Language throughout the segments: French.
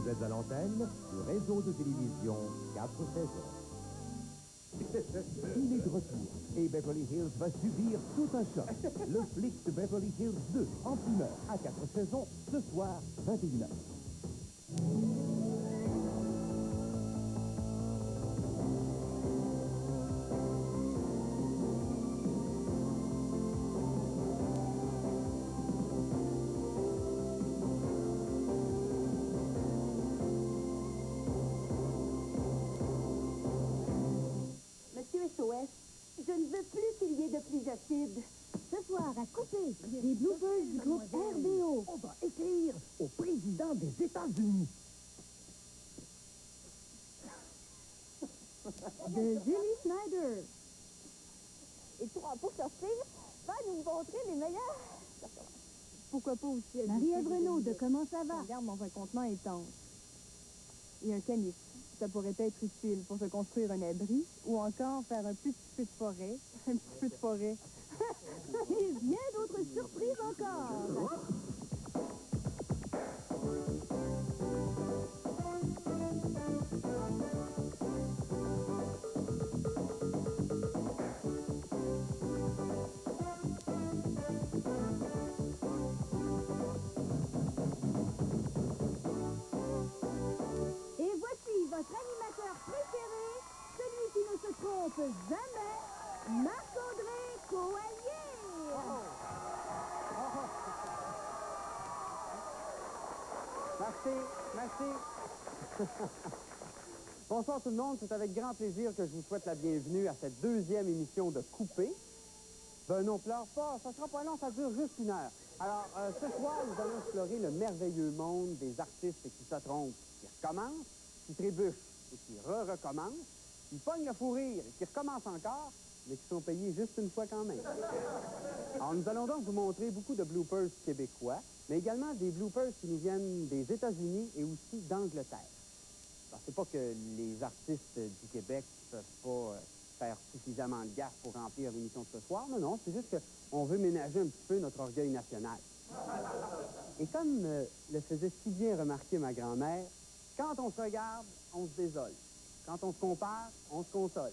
Vous êtes à l'antenne du réseau de télévision 4 saisons. Il est de retour et Beverly Hills va subir tout un choc. Le flic de Beverly Hills 2 en primeur à 4 saisons ce soir 21h. SOS, je ne veux plus qu'il y ait de pluie acide. Ce soir, à couper, les bloopers du groupe RBO. On va écrire au président des États-Unis. De Julie Snyder. Et pour sortir, va nous montrer les meilleurs. Pourquoi pas aussi Marie-Ève Renaud de Comment ça va? Regarde dans un contenant étanche. Et un canif. Ça pourrait être utile pour se construire un abri ou encore faire un petit peu de forêt. Un petit peu de forêt. Et bien d'autres surprises encore. Votre animateur préféré, celui qui ne se trompe jamais, Marc-André Coallier. Merci. Bonsoir tout le monde, c'est avec grand plaisir que je vous souhaite la bienvenue à cette deuxième émission de Coupé. Ben non, pleure pas, ça sera pas long, ça dure juste 1 heure. Alors, ce soir, nous allons explorer le merveilleux monde des artistes qui se trompent, qui recommencent, qui trébuchent et qui recommencent, qui pognent le fou rire et qui recommencent encore, mais qui sont payés juste une fois quand même. Alors, nous allons donc vous montrer beaucoup de bloopers québécois, mais également des bloopers qui nous viennent des États-Unis et aussi d'Angleterre. Alors, c'est pas que les artistes du Québec ne peuvent pas faire suffisamment de gaffe pour remplir l'émission de ce soir. Non, c'est juste qu'on veut ménager un petit peu notre orgueil national. Et comme le faisait si bien remarquer ma grand-mère, quand on se regarde, on se désole. Quand on se compare, on se console.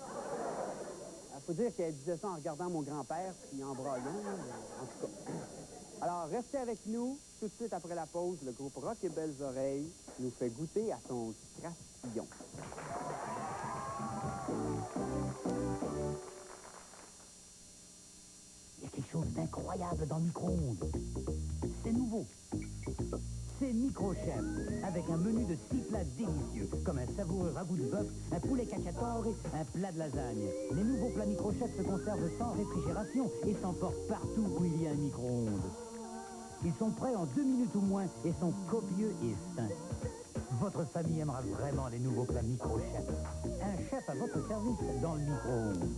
Il faut dire qu'elle disait ça en regardant mon grand-père, puis en braillant, en tout cas. Alors, restez avec nous. Tout de suite après la pause, le groupe Rock et Belles Oreilles nous fait goûter à son crastillon. Il y a quelque chose d'incroyable dans le micro-ondes. C'est nouveau. C'est Microchef, avec un menu de 6 plats délicieux, comme un savoureux ragoût de bœuf, un poulet cacciatore, un plat de lasagne. Les nouveaux plats Microchef se conservent sans réfrigération et s'emportent partout où il y a un micro-ondes. Ils sont prêts en 2 minutes ou moins et sont copieux et sains. Votre famille aimera vraiment les nouveaux plats Microchef. Un chef à votre service dans le micro-ondes.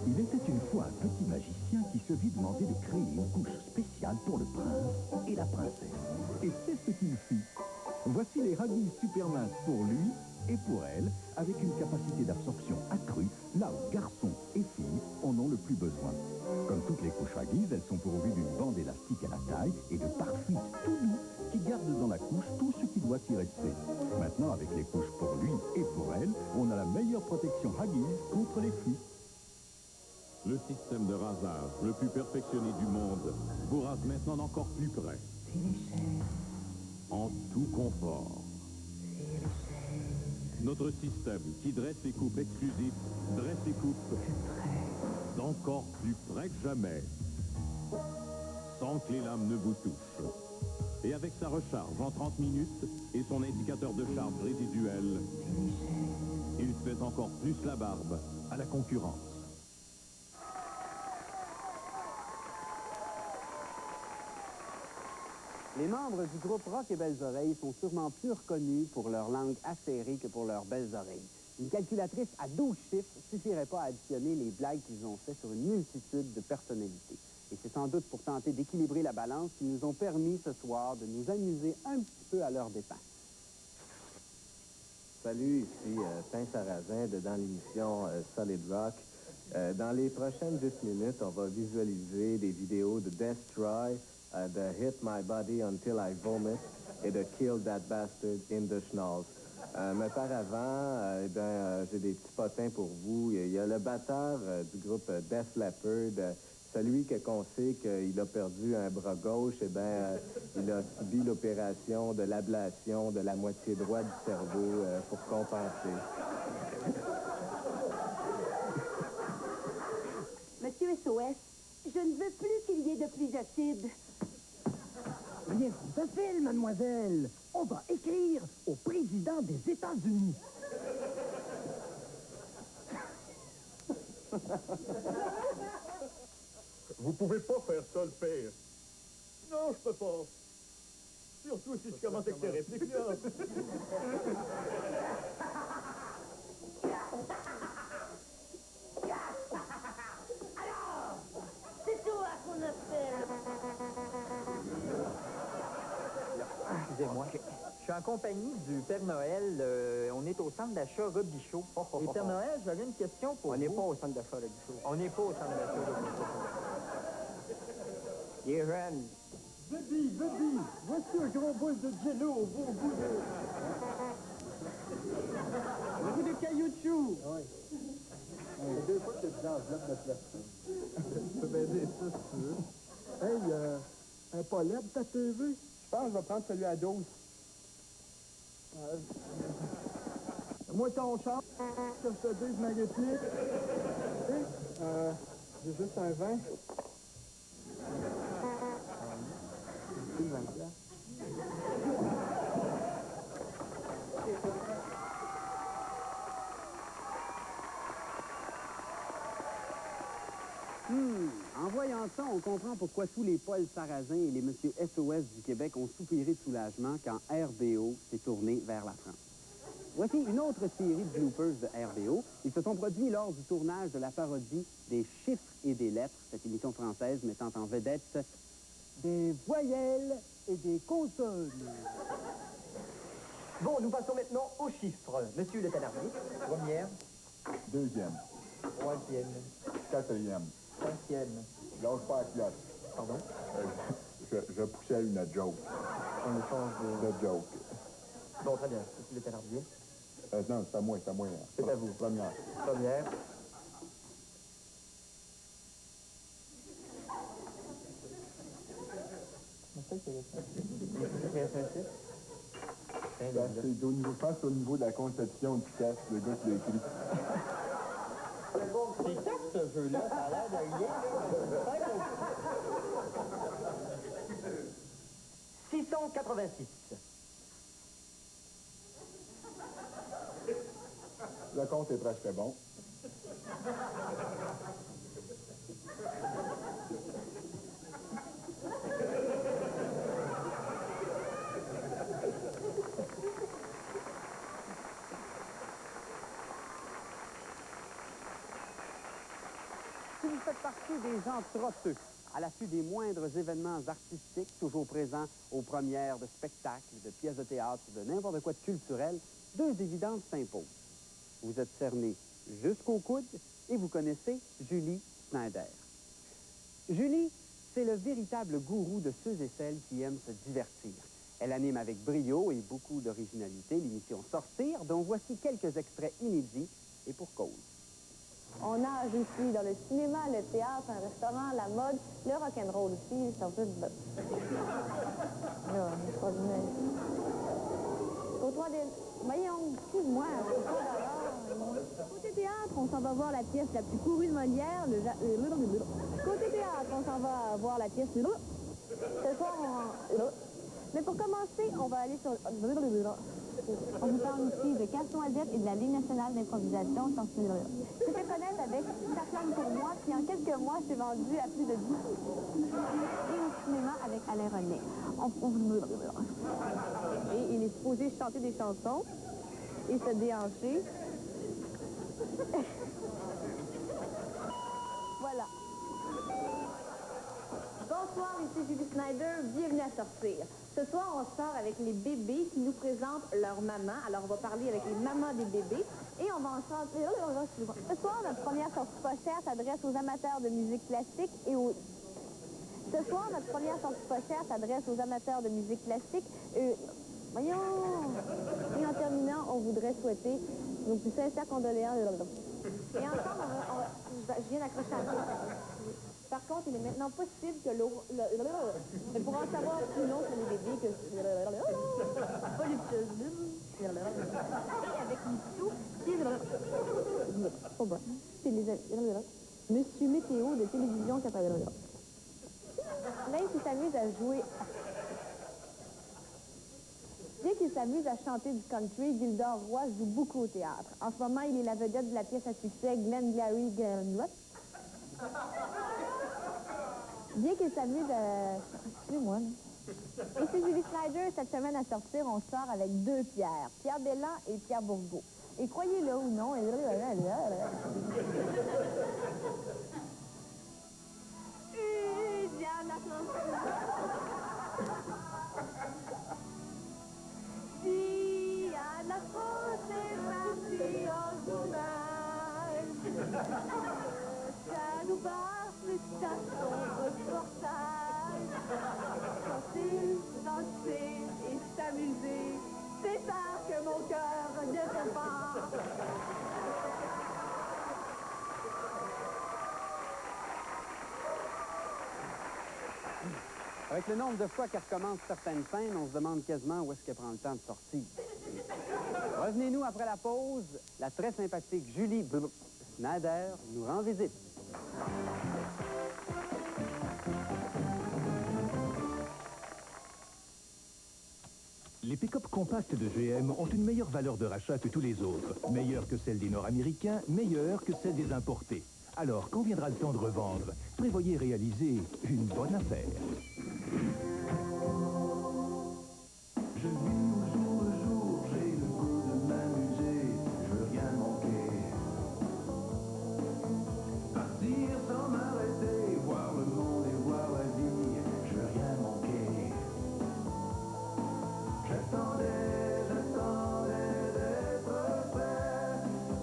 Il était une fois un petit magicien qui se vit demander de créer une couche spéciale pour le prince et la princesse. Et c'est ce qu'il fit. Voici les Huggies super minces pour lui et pour elle, avec une capacité d'absorption accrue, là où garçons et filles en ont le plus besoin. Comme toutes les couches Huggies, elles sont pourvues d'une bande élastique à la taille et de pare-fuite tout doux qui gardent dans la couche tout ce qui doit y rester. Maintenant, avec les couches pour lui et pour elle, on a la meilleure protection Huggies contre les fuites. Le système de rasage le plus perfectionné du monde vous rase maintenant d'encore plus près. En tout confort. Notre système qui dresse et coupe exclusif, dresse et coupe d'encore plus près que jamais. Sans que les lames ne vous touchent. Et avec sa recharge en 30 minutes et son indicateur de charge résiduelle, il fait encore plus la barbe à la concurrence. Les membres du groupe Rock et Belles Oreilles sont sûrement plus reconnus pour leur langue acérée que pour leurs belles oreilles. Une calculatrice à 12 chiffres suffirait pas à additionner les blagues qu'ils ont fait sur une multitude de personnalités. Et c'est sans doute pour tenter d'équilibrer la balance qu'ils nous ont permis ce soir de nous amuser un petit peu à leurs dépens. Salut, ici Saint-Sarrazin dans l'émission Solid Rock. Dans les prochaines 10 minutes, on va visualiser des vidéos de Destroy de Hit My Body Until I Vomit et de Kill That Bastard in the Schnoz. Mais par avant, j'ai des petits potins pour vous. Il y a le batteur du groupe Def Leppard, celui qu'on sait qu'il a perdu un bras gauche, il a subi l'opération de l'ablation de la moitié droite du cerveau pour compenser. Monsieur SOS, je ne veux plus qu'il y ait de pluie acide. Rien qu'on se fait, mademoiselle. On va écrire au président des États-Unis. Vous pouvez pas faire ça, le père. Non, je peux pas. Surtout si je commence avec tes répliques-là. Alors, c'est toi qu'on appelle. Excusez-moi. Je suis en compagnie du Père Noël. On est au centre d'achat Robichaud. Et Père Noël, j'avais une question pour vous. On n'est pas au centre d'achat Robichaud. On n'est pas au centre d'achat Robichaud. Il est jeune. Bébé, voici un gros bol de jello au bon goût de... Le goût de caillouchou. Oui. Deux fois que tu enveloppes de plastique. Tu peux m'aider ça, si tu veux. Hey, un Paulette, ta TV? Je pense que je vais prendre celui à 12. Moi, ton char, que je te dise ma réplique. J'ai juste un 20. En voyant ça, on comprend pourquoi tous les Paul Sarrazin et les Monsieur SOS du Québec ont soupiré de soulagement quand RBO s'est tourné vers la France. Voici une autre série de bloopers de RBO. Ils se sont produits lors du tournage de la parodie des chiffres et des lettres, cette émission française mettant en vedette des voyelles et des consonnes. Bon, nous passons maintenant aux chiffres. Monsieur le Talardier, première, Deuxième, troisième, quatrième. cinquième. Lâche pas la cloche. Pardon? Je poussais une joke. On échange de... De joke. Bon, très bien. Monsieur le Talardier. Non, c'est à moi. C'est à vous. Première. Première. Je pense au niveau de la conception du test, le gars qui l'a écrit. C'est ça ce jeu-là, ça a l'air de rien. 686. Le compte est presque bon. Si vous faites partie des gens trotteux, à l'affût des moindres événements artistiques, toujours présents aux premières de spectacles, de pièces de théâtre, de n'importe quoi de culturel, deux évidences s'imposent. Vous êtes cerné jusqu'au coude et vous connaissez Julie Snyder. Julie, c'est le véritable gourou de ceux et celles qui aiment se divertir. Elle anime avec brio et beaucoup d'originalité l'émission Sortir, dont voici quelques extraits inédits et pour cause. On nage ici dans le cinéma, le théâtre, un restaurant, la mode, le rock'n'roll aussi, c'est un peu de... Là, extraordinaire. Côtoie des... Voyons, excuse-moi. Côté théâtre, on s'en va voir la pièce la plus courue de Molière, Côté théâtre, on s'en va voir la pièce... Ce soir, Mais pour commencer, on va aller sur... On vous parle aussi de Casse-Noisette et de la Ligue nationale d'improvisation. Je fais connaître avec Sa flamme pour moi, qui en quelques mois s'est vendu à plus de 10. Et au cinéma avec Alain René. Et il est supposé chanter des chansons et se déhancher. Voilà. Bonsoir, ici Julie Snyder, bienvenue à Sortir. Ce soir, on sort avec les bébés qui nous présentent leur maman. Alors, on va parler avec les mamans des bébés et on va en chanter. Ce soir, notre première sortie pochère s'adresse aux amateurs de musique classique et aux Ce soir, notre première sortie pochère s'adresse aux amateurs de musique classique. Voyons! Et en terminant, on voudrait souhaiter nos plus sincères condoléances. Et ensemble, je viens d'accrocher un peu. Par contre, il est maintenant possible que mais pour en savoir plus long sur les bébés que voluptueuse et avec Mitsou, c'est Monsieur Météo de Télévision 80. Même s'il s'amuse à jouer. Bien qu'il s'amuse à chanter du country, Gildor Roy joue beaucoup au théâtre. En ce moment, il est la vedette de la pièce à succès Glengarry Glen. Bien qu'il s'amuse à... Excusez-moi. Et c'est Julie Snyder, cette semaine à sortir, on sort avec deux Pierres, Pierre Belland et Pierre Bourgault. Et croyez-le ou non... Diana France est partie en journal. Ça nous parle à son reportage. Chanter, danser et s'amuser, c'est ça que mon cœur ne fait pas. Avec le nombre de fois qu'elle recommence certaines scènes, on se demande quasiment où est-ce qu'elle prend le temps de sortir. Revenez-nous après la pause. La très sympathique Julie Snyder nous rend visite. Les pick-up compacts de GM ont une meilleure valeur de rachat que tous les autres. Meilleure que celle des Nord-Américains, meilleure que celle des importés. Alors, quand viendra le temps de revendre, prévoyez réaliser une bonne affaire. Je vis au jour le jour, j'ai le goût de m'amuser, je veux rien manquer. Partir sans m'arrêter, voir le monde et voir la vie, je veux rien manquer. J'attendais d'être prêt,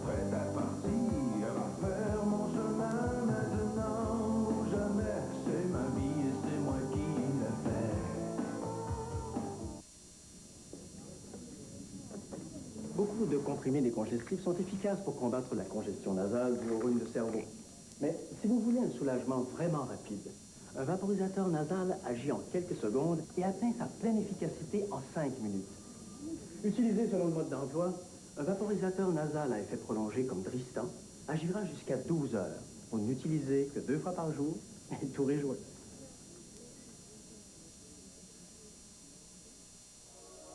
prêt à partir, à faire mon chemin maintenant ou jamais. C'est ma vie et c'est moi qui la fais. Beaucoup de comprimés décongestifs sont efficaces pour combattre la congestion nasale due au rhume de cerveau. Mais si vous voulez un soulagement vraiment rapide, un vaporisateur nasal agit en quelques secondes et atteint sa pleine efficacité en 5 minutes. Utilisé selon le mode d'emploi, un vaporisateur nasal à effet prolongé comme Dristan agira jusqu'à 12 heures. Vous n'utilisez que 2 fois par jour et tout réjouit.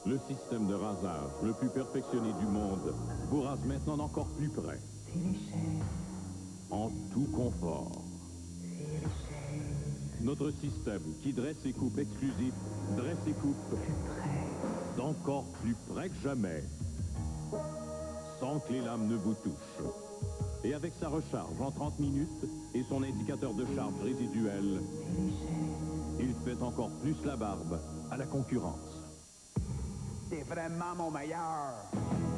Le système de rasage le plus perfectionné du monde vous rase maintenant encore plus près. En tout confort. Notre système qui dresse et coupe exclusif, dresse et coupe d'encore plus près que jamais, sans que les lames ne vous touchent. Et avec sa recharge en 30 minutes et son indicateur de charge résiduelle, il fait encore plus la barbe à la concurrence. T'es vraiment mon meilleur.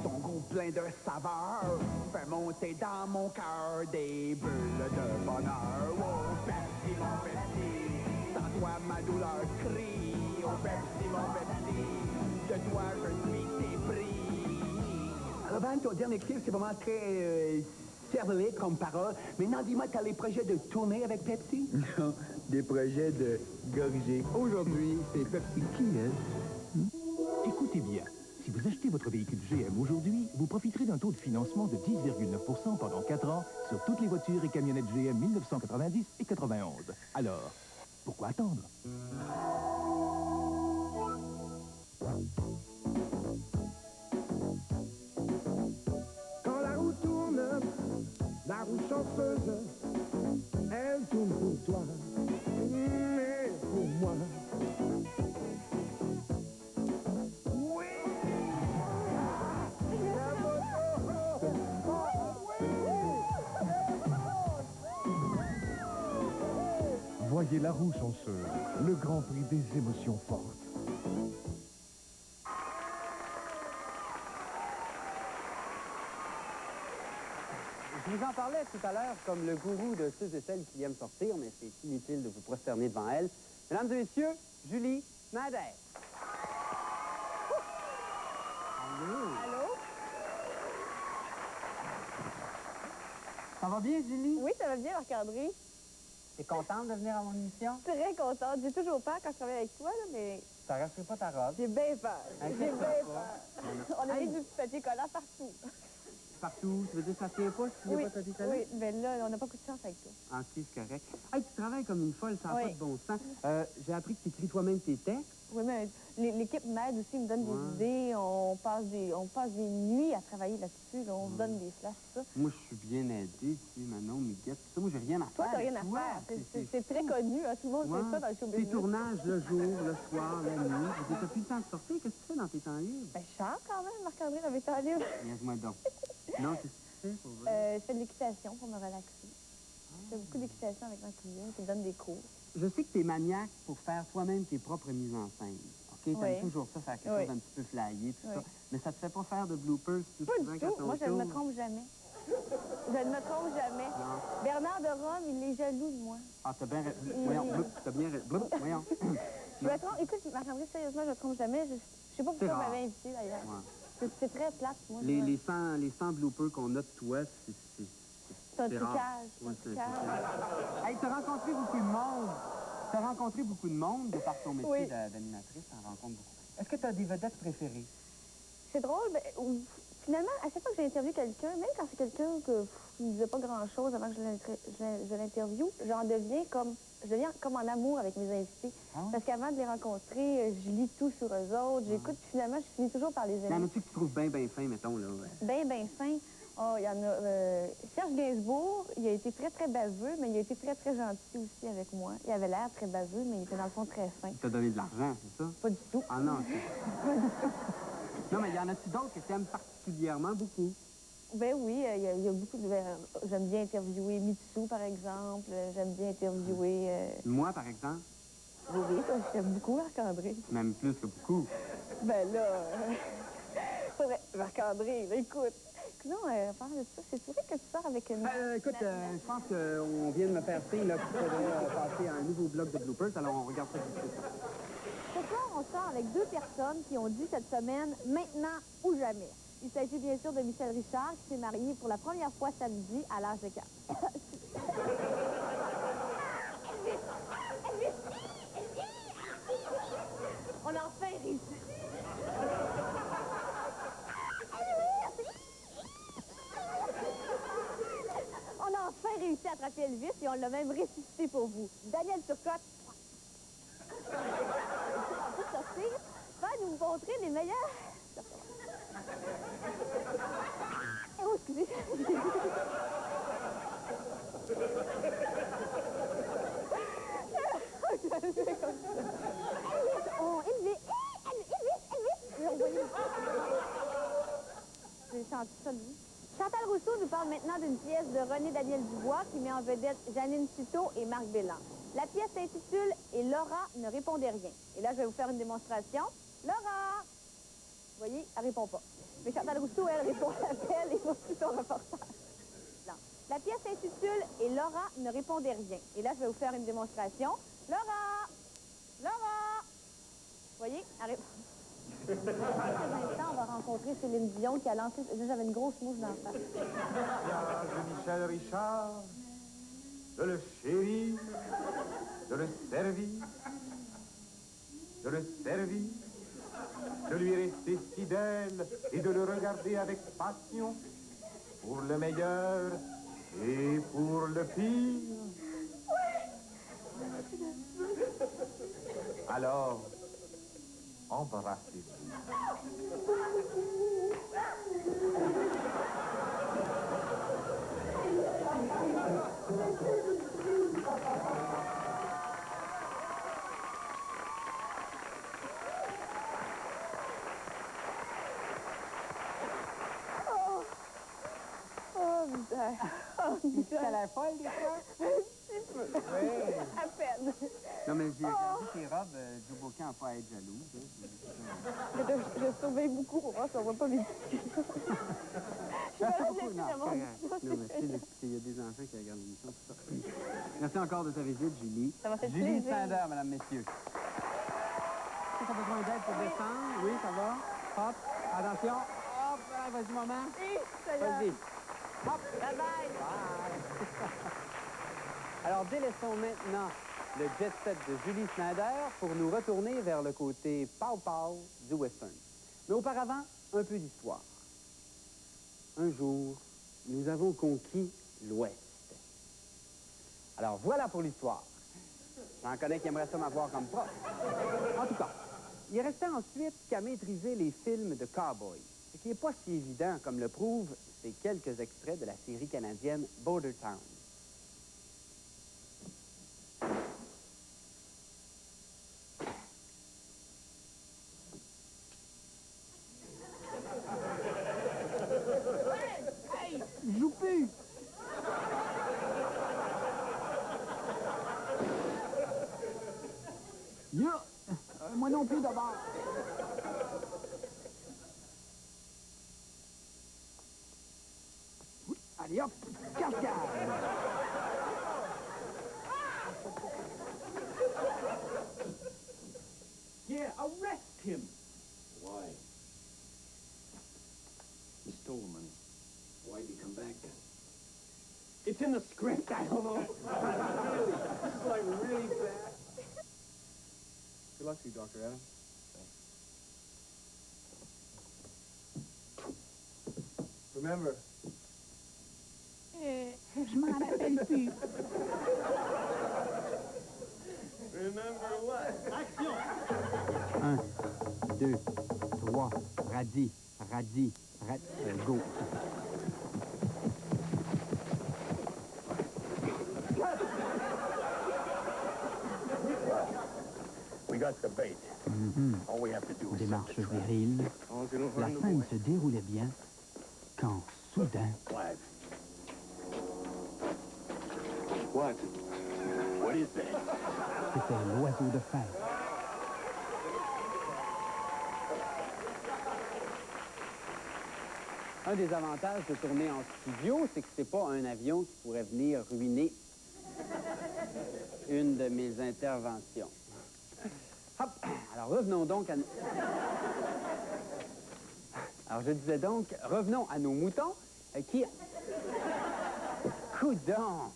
Ton goût plein de saveur fait monter dans mon cœur des bulles de bonheur. Oh, Pepsi, mon Pepsi, sans toi ma douleur crie. Oh, Pepsi, mon Pepsi, de toi je suis épris. Alors, Van, ton dernier clip, c'est vraiment très cervelé comme parole. Maintenant, dis-moi, t'as les projets de tourner avec Pepsi? Non, des projets de gorger. Aujourd'hui, c'est Pepsi qui, hein? Écoutez bien, si vous achetez votre véhicule GM aujourd'hui, vous profiterez d'un taux de financement de 10,9% pendant 4 ans sur toutes les voitures et camionnettes GM 1990 et 91. Alors, pourquoi attendre? Quand la roue tourne, la roue chanceuse, elle tourne pour toi, mais pour moi. Voyez la roue chanceuse, le grand prix des émotions fortes. Je vous en parlais tout à l'heure comme le gourou de ceux et celles qui aiment sortir, mais c'est inutile de vous prosterner devant elle. Mesdames et messieurs, Julie Schneider. Allô? Ça va bien, Julie? Oui, ça va bien, Marc-André. T'es contente de venir à mon émission? Très contente. J'ai toujours peur quand je travaille avec toi, là, mais Ça rassure pas ta robe. j'ai bien peur. J'ai bien Inquiète-toi peur. pas. On a mis Hey. du papier collant partout. Partout, ça veut dire que ça tient pas s'il n'y a Oui, pas de papier collant? oui, mais là, on n'a pas beaucoup de chance avec toi. Ah, c'est correct. Hey, tu travailles comme une folle, ça n'a Oui. pas de bon sens. J'ai appris que tu écris toi-même tes textes. Oui, mais l'équipe m'aide aussi, me donne des idées. On passe des nuits à travailler là-dessus. Là, on se donne des flashs, tout ça. Moi, je suis bien aidé, tu sais, Manon, Miguel, tout ça. Moi, j'ai rien à faire. Toi, t'as rien à Toi, faire. C'est très connu. Hein. Tout le monde fait ça dans le show Tes business. tournages le jour, le soir, la nuit. T'as plus le temps de sortir. Qu'est-ce que tu fais dans tes temps libres? Ben, je chante quand même, Marc-André, dans mes temps libres. Niaise-moi donc. Non, qu'est-ce que tu fais pour vrai? Je fais de l'équitation pour me relaxer. Je fais beaucoup d'équitation avec ma cousine qui donne des cours. Je sais que t'es maniaque pour faire toi-même tes propres mises en scène. OK? T'aimes Oui. toujours ça, faire quelque Oui. chose d'un petit peu flyé, tout Oui. ça. Mais ça te fait pas faire de bloopers tout Pas souvent du qu'à tout. ton Moi, je ne tour? me trompe jamais. Je ne me trompe jamais. Non. Bernard de Rome, il est jaloux de moi. Ah, t'as bien... Voyons, t'as bien... Voyons. Je me trompe. Écoute, Marc-André, sérieusement, je me trompe jamais. Je sais pas pourquoi C'est on rare. m'avait invité, d'ailleurs. Ouais. C'est très plate, moi. Les 100 bloopers qu'on a de toi, C'est un c'est rare. trucage. C'est un Ouais, c'est un trucage. trucage. Hey, t'as rencontré beaucoup de monde. T'as rencontré beaucoup de monde de par ton métier Oui. d'animatrice. T'en rencontres beaucoup. Est-ce que t'as des vedettes préférées? C'est drôle, finalement, à chaque fois que j'ai interviewé quelqu'un, même quand c'est quelqu'un qui ne disait pas grand-chose avant que je l'interviewe, je deviens comme en amour avec mes invités. Ah ouais? Parce qu'avant de les rencontrer, je lis tout sur eux autres, j'écoute, puis finalement, je finis toujours par les Y en aimer. a-tu que tu trouves bien fin, mettons, là? Ouais. Ben fin. Oh, il y en a... Serge Gainsbourg, il a été très, très baveux, mais il a été très, très gentil aussi avec moi. Il avait l'air très baveux, mais il était dans le fond très fin. Il t'a donné de l'argent, c'est ça? Pas du tout. Ah non, non, mais y en a-tu d'autres que t'aimes particulièrement beaucoup? Ben oui, il y a beaucoup de... J'aime bien interviewer Mitsou, par exemple. J'aime bien interviewer... Moi, par exemple? Oui, toi, j'aime beaucoup Marc-André. Même plus que beaucoup. Ben là... faudrait... Marc-André, là, écoute. Non, parle de ça. C'est vrai que tu sors avec une... Écoute, je pense qu'on vient de me faire signe là, qu'il faudrait passer à un nouveau bloc de bloopers, alors on regarde ça tout de suite. Ce soir, on sort avec deux personnes qui ont dit cette semaine « Maintenant ou jamais ». Il s'agit bien sûr de Michel Richard, qui s'est marié pour la première fois samedi à l'âge de 4. On a enfin réussi. On a enfin réussi à attraper Elvis et on l'a même ressuscité pour vous. Daniel Turcotte. On peut sortir, va nous montrer les meilleurs. Oh, excusez. Oh, Elvis. Elvis. J'ai chanté ça, lui. Chantal Rousseau nous parle maintenant d'une pièce de René-Daniel Dubois qui met en vedette Janine Suto et Marc Bélan. La pièce s'intitule « Et Laura ne répondait rien ». Et là, je vais vous faire une démonstration. Laura! Vous voyez, elle répond pas. Mais Chantal Rousseau, elle répond à l'appel et poursuit son reportage. Non. La pièce s'intitule « Et Laura ne répondait rien ». Et là, je vais vous faire une démonstration. Laura! Laura! Vous voyez, elle répond. Dans quelques instants, on va rencontrer Céline Dion qui a lancé... J'avais une grosse mouche dans le face. De Michel Richard, de le chérir, de le servir, de lui rester fidèle et de le regarder avec passion, pour le meilleur et pour le pire. Alors, embrassez-vous. Oh, putain. Oh, putain. T'as l'air folle, des fois? Un petit peu. Oui. À peine. Non, mais j'ai regardé tes robes, Joe Bocan n'a pas à être jaloux. Je surveille beaucoup pour voir si on voit pas mes petits. Je Merci beaucoup. laisser Non, le monde. correct. Non, merci d'expliquer. Il y a des enfants qui regardent l'émission, tout ça. Merci encore de ta visite, Julie. Ça m'a fait Julie plaisir. Snyder, mesdames, messieurs. Est-ce que tu as besoin d'aide pour descendre? Oui, ça va? Hop, attention. Hop, vas-y, maman. Oui, ça y est. Vas-y. Hop. Bye bye. Alors, délaissons maintenant le jet set de Julie Snyder pour nous retourner vers le côté pow-pow du western. Mais auparavant, un peu d'histoire. Un jour, nous avons conquis l'Ouest. Alors, voilà pour l'histoire. J'en connais qui aimeraient ça m'avoir comme prof. En tout cas, il restait ensuite qu'à maîtriser les films de cow-boys. Ce qui n'est pas si évident, comme le prouvent ces quelques extraits de la série canadienne Border Town. Hey, je joue plus. Yo, moi non plus d'abord. Allez hop, cascade. Yeah, arrest him. Why? He stole money. Why'd he come back then? It's in the script, I don't know. Really? This is like really bad. Good luck to you, Dr. Adams. Remember. Je m'en rappelle plus. Remember what? Action! 1, 2, 3, radis, go. We got the bait. All we have to do is Démarche virile. La scène se déroulait bien quand, soudain... What? What is that? C'était l'oiseau de fer. Un des avantages de tourner en studio, c'est que c'est pas un avion qui pourrait venir ruiner une de mes interventions. Hop! Alors revenons donc à... Alors je disais donc, revenons à nos moutons qui... Coudon!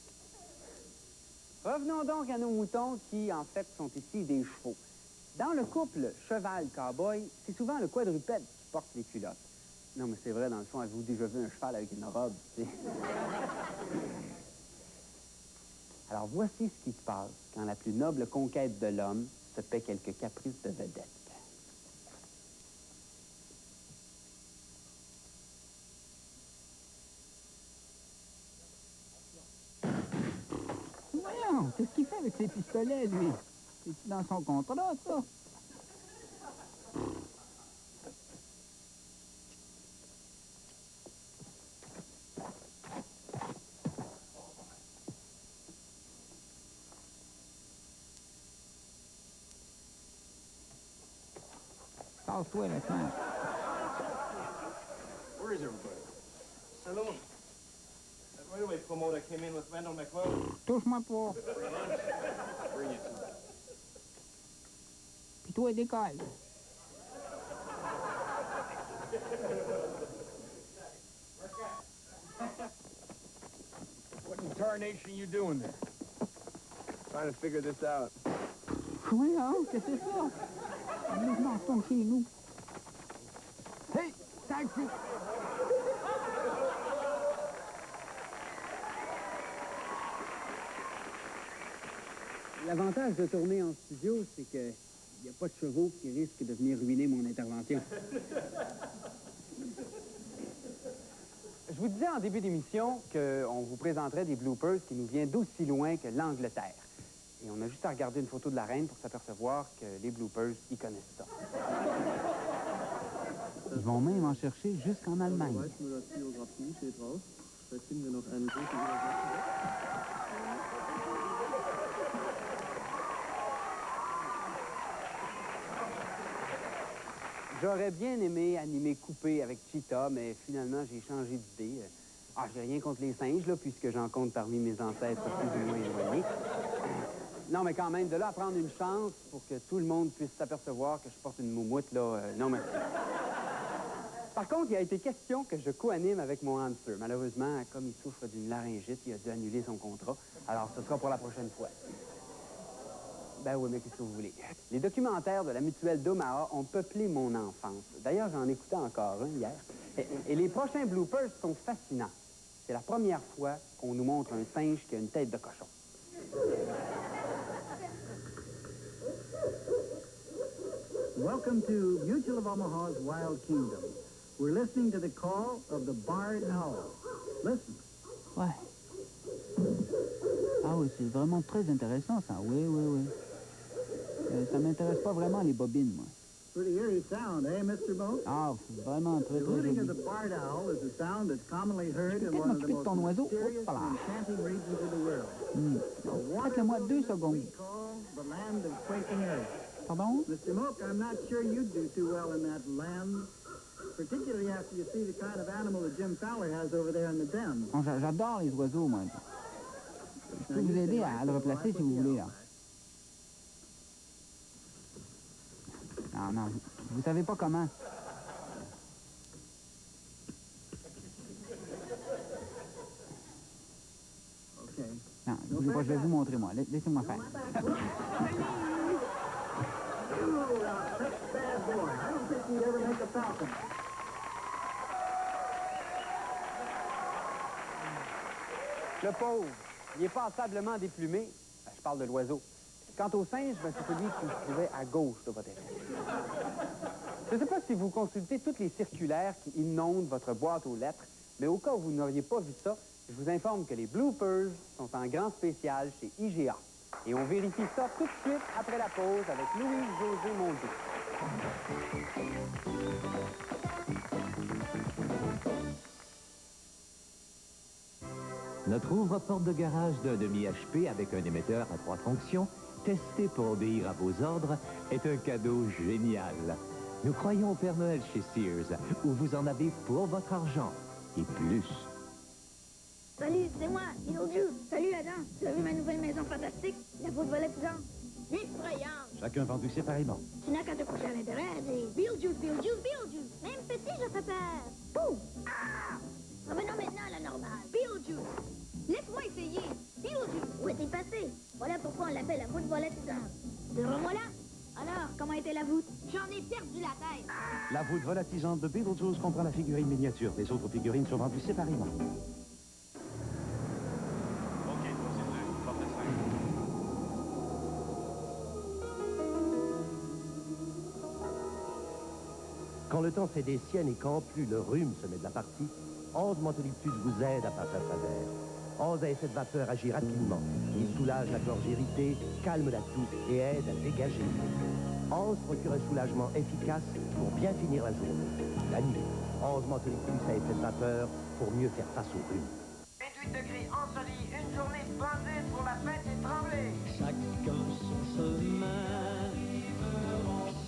Revenons donc à nos moutons qui, en fait, sont ici des chevaux. Dans le couple cheval-cowboy, c'est souvent le quadrupède qui porte les culottes. Non, mais c'est vrai, dans le fond, avez-vous déjà vu un cheval avec une robe, tu sais? Alors, voici ce qui se passe quand la plus noble conquête de l'homme se paie quelques caprices de vedette. Voyons, qu'est-ce qu'il fait avec ses pistolets, lui? C'est dans son contrat, ça? Passe-toi maintenant. Where is everybody? Saloon. That railway promoter came in with Randall McLeod. Touche-moi pas. Bring it to me. Puis toi, décolle. What in tarnation you doing there? Trying to figure this out. Voyons, qu'est-ce que c'est ça? Nous venons retourne chez nous. Hey, taxi! L'avantage de tourner en studio, c'est qu'il n'y a pas de chevaux qui risquent de venir ruiner mon intervention. Je vous disais en début d'émission qu'on vous présenterait des bloopers qui nous viennent d'aussi loin que l'Angleterre. Et on a juste à regarder une photo de la reine pour s'apercevoir que les bloopers, ils connaissent ça. Ils vont même en chercher jusqu'en Allemagne. J'aurais bien aimé animer Coupé avec Cheetah, mais finalement, j'ai changé d'idée. Ah, j'ai rien contre les singes, là, puisque j'en compte parmi mes ancêtres plus ou moins éloignés. Non, mais quand même, de là à prendre une chance pour que tout le monde puisse s'apercevoir que je porte une moumoute, là, non, merci. Par contre, il a été question que je co-anime avec mon hamster. Malheureusement, comme il souffre d'une laryngite, il a dû annuler son contrat. Alors, ce sera pour la prochaine fois. Ben oui, mais qu'est-ce que vous voulez? Les documentaires de la mutuelle d'Omaha ont peuplé mon enfance. D'ailleurs, j'en écoutais encore un hier. Et les prochains bloopers sont fascinants. C'est la première fois qu'on nous montre un singe qui a une tête de cochon. Welcome to Mutual of Omaha's Wild Kingdom. We're listening to the call of the barred owl. Listen. Ouais. Ah oui, c'est vraiment très intéressant, ça. Oui, oui, oui. Ça m'intéresse pas vraiment, les bobines, moi. Pretty eerie sound, eh, Mr. Moe? Ah, vraiment très, The très hooting joli. of the barred owl is a sound that's commonly heard in Peut-être one of the m'occuper de most ton oiseau. mysterious Hop là. and enchanting regions of the world. Faites-le-moi 2 secondes. We call the land of quaking earth. Pardon? Mr. Mook, I'm not sure you'd do too well in that land, particularly after you see the kind of animal that Jim Fowler has over there in the den. Bon, j'adore les oiseaux, moi. Je peux vous aider à le replacer si vous voulez, là. Non, non, vous savez pas comment. Okay. Non, bougez pas, je vais vous montrer, moi. Laissez-moi faire. Le pauvre, il est passablement déplumé. Ben, je parle de l'oiseau. Quant au singe, ben, c'est celui qui se trouvait à gauche de votre écran. Je ne sais pas si vous consultez toutes les circulaires qui inondent votre boîte aux lettres, mais au cas où vous n'auriez pas vu ça, je vous informe que les bloopers sont en grand spécial chez IGA. Et on vérifie ça tout de suite après la pause avec Louise-Josée Mondier. Notre ouvre-porte de garage d'un demi-HP avec un émetteur à 3 fonctions, testé pour obéir à vos ordres, est un cadeau génial. Nous croyons au Père Noël chez Sears, où vous en avez pour votre argent, et plus. Salut, c'est moi, Beetlejuice. Salut, Adam. Tu as vu ma nouvelle maison fantastique? La voûte volatigeante. Effrayante. Chacun vendu séparément. Tu n'as qu'à te coucher à l'intérieur et Beetlejuice, Beetlejuice, Beetlejuice. Même petit, je fais peur. Pouh! Ah! Revenons maintenant à la normale. Beetlejuice. Laisse-moi essayer. Beetlejuice. Où est-il passé? Voilà pourquoi on l'appelle la voûte volatigeante. Te revoilà. Alors, comment était la voûte? J'en ai perdu la tête. La voûte volatigeante de Beetlejuice comprend la figurine miniature. Les autres figurines sont vendues séparément. Quand le temps fait des siennes et qu'en plus le rhume se met de la partie, 11 Mentoliptus vous aide à passer à travers. 11 a effet de vapeur agit rapidement. Il soulage la gorge irritée, calme la toux et aide à dégager. 11 procure un soulagement efficace pour bien finir la journée. La nuit, 11 Mentoliptus a effet de vapeur pour mieux faire face au rhume. 28 degrés ensoleillés, une journée splendide pour la fête des Tremblay. Chacun son chemin,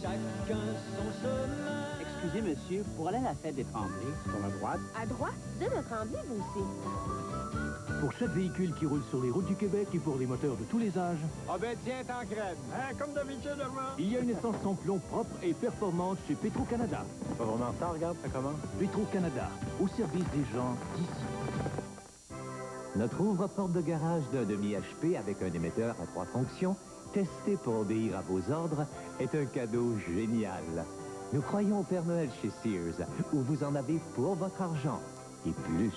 chacun son chemin. Excusez, monsieur, pour aller à la fête des Tremblay, sur la droite. À droite? Vous êtes un Tremblay, vous aussi. Pour chaque véhicule qui roule sur les routes du Québec et pour les moteurs de tous les âges, Ah ben tiens, t'en crème. Hein, comme d'habitude, Armand. il y a une essence sans plomb propre et performante chez Petro-Canada. Pas vraiment ça, regarde, ça commence. Petro-Canada, au service des gens d'ici. Notre ouvre-porte de garage d'un demi-HP avec un émetteur à 3 fonctions, testé pour obéir à vos ordres, est un cadeau génial. Nous croyons au Père Noël chez Sears, où vous en avez pour votre argent, et plus.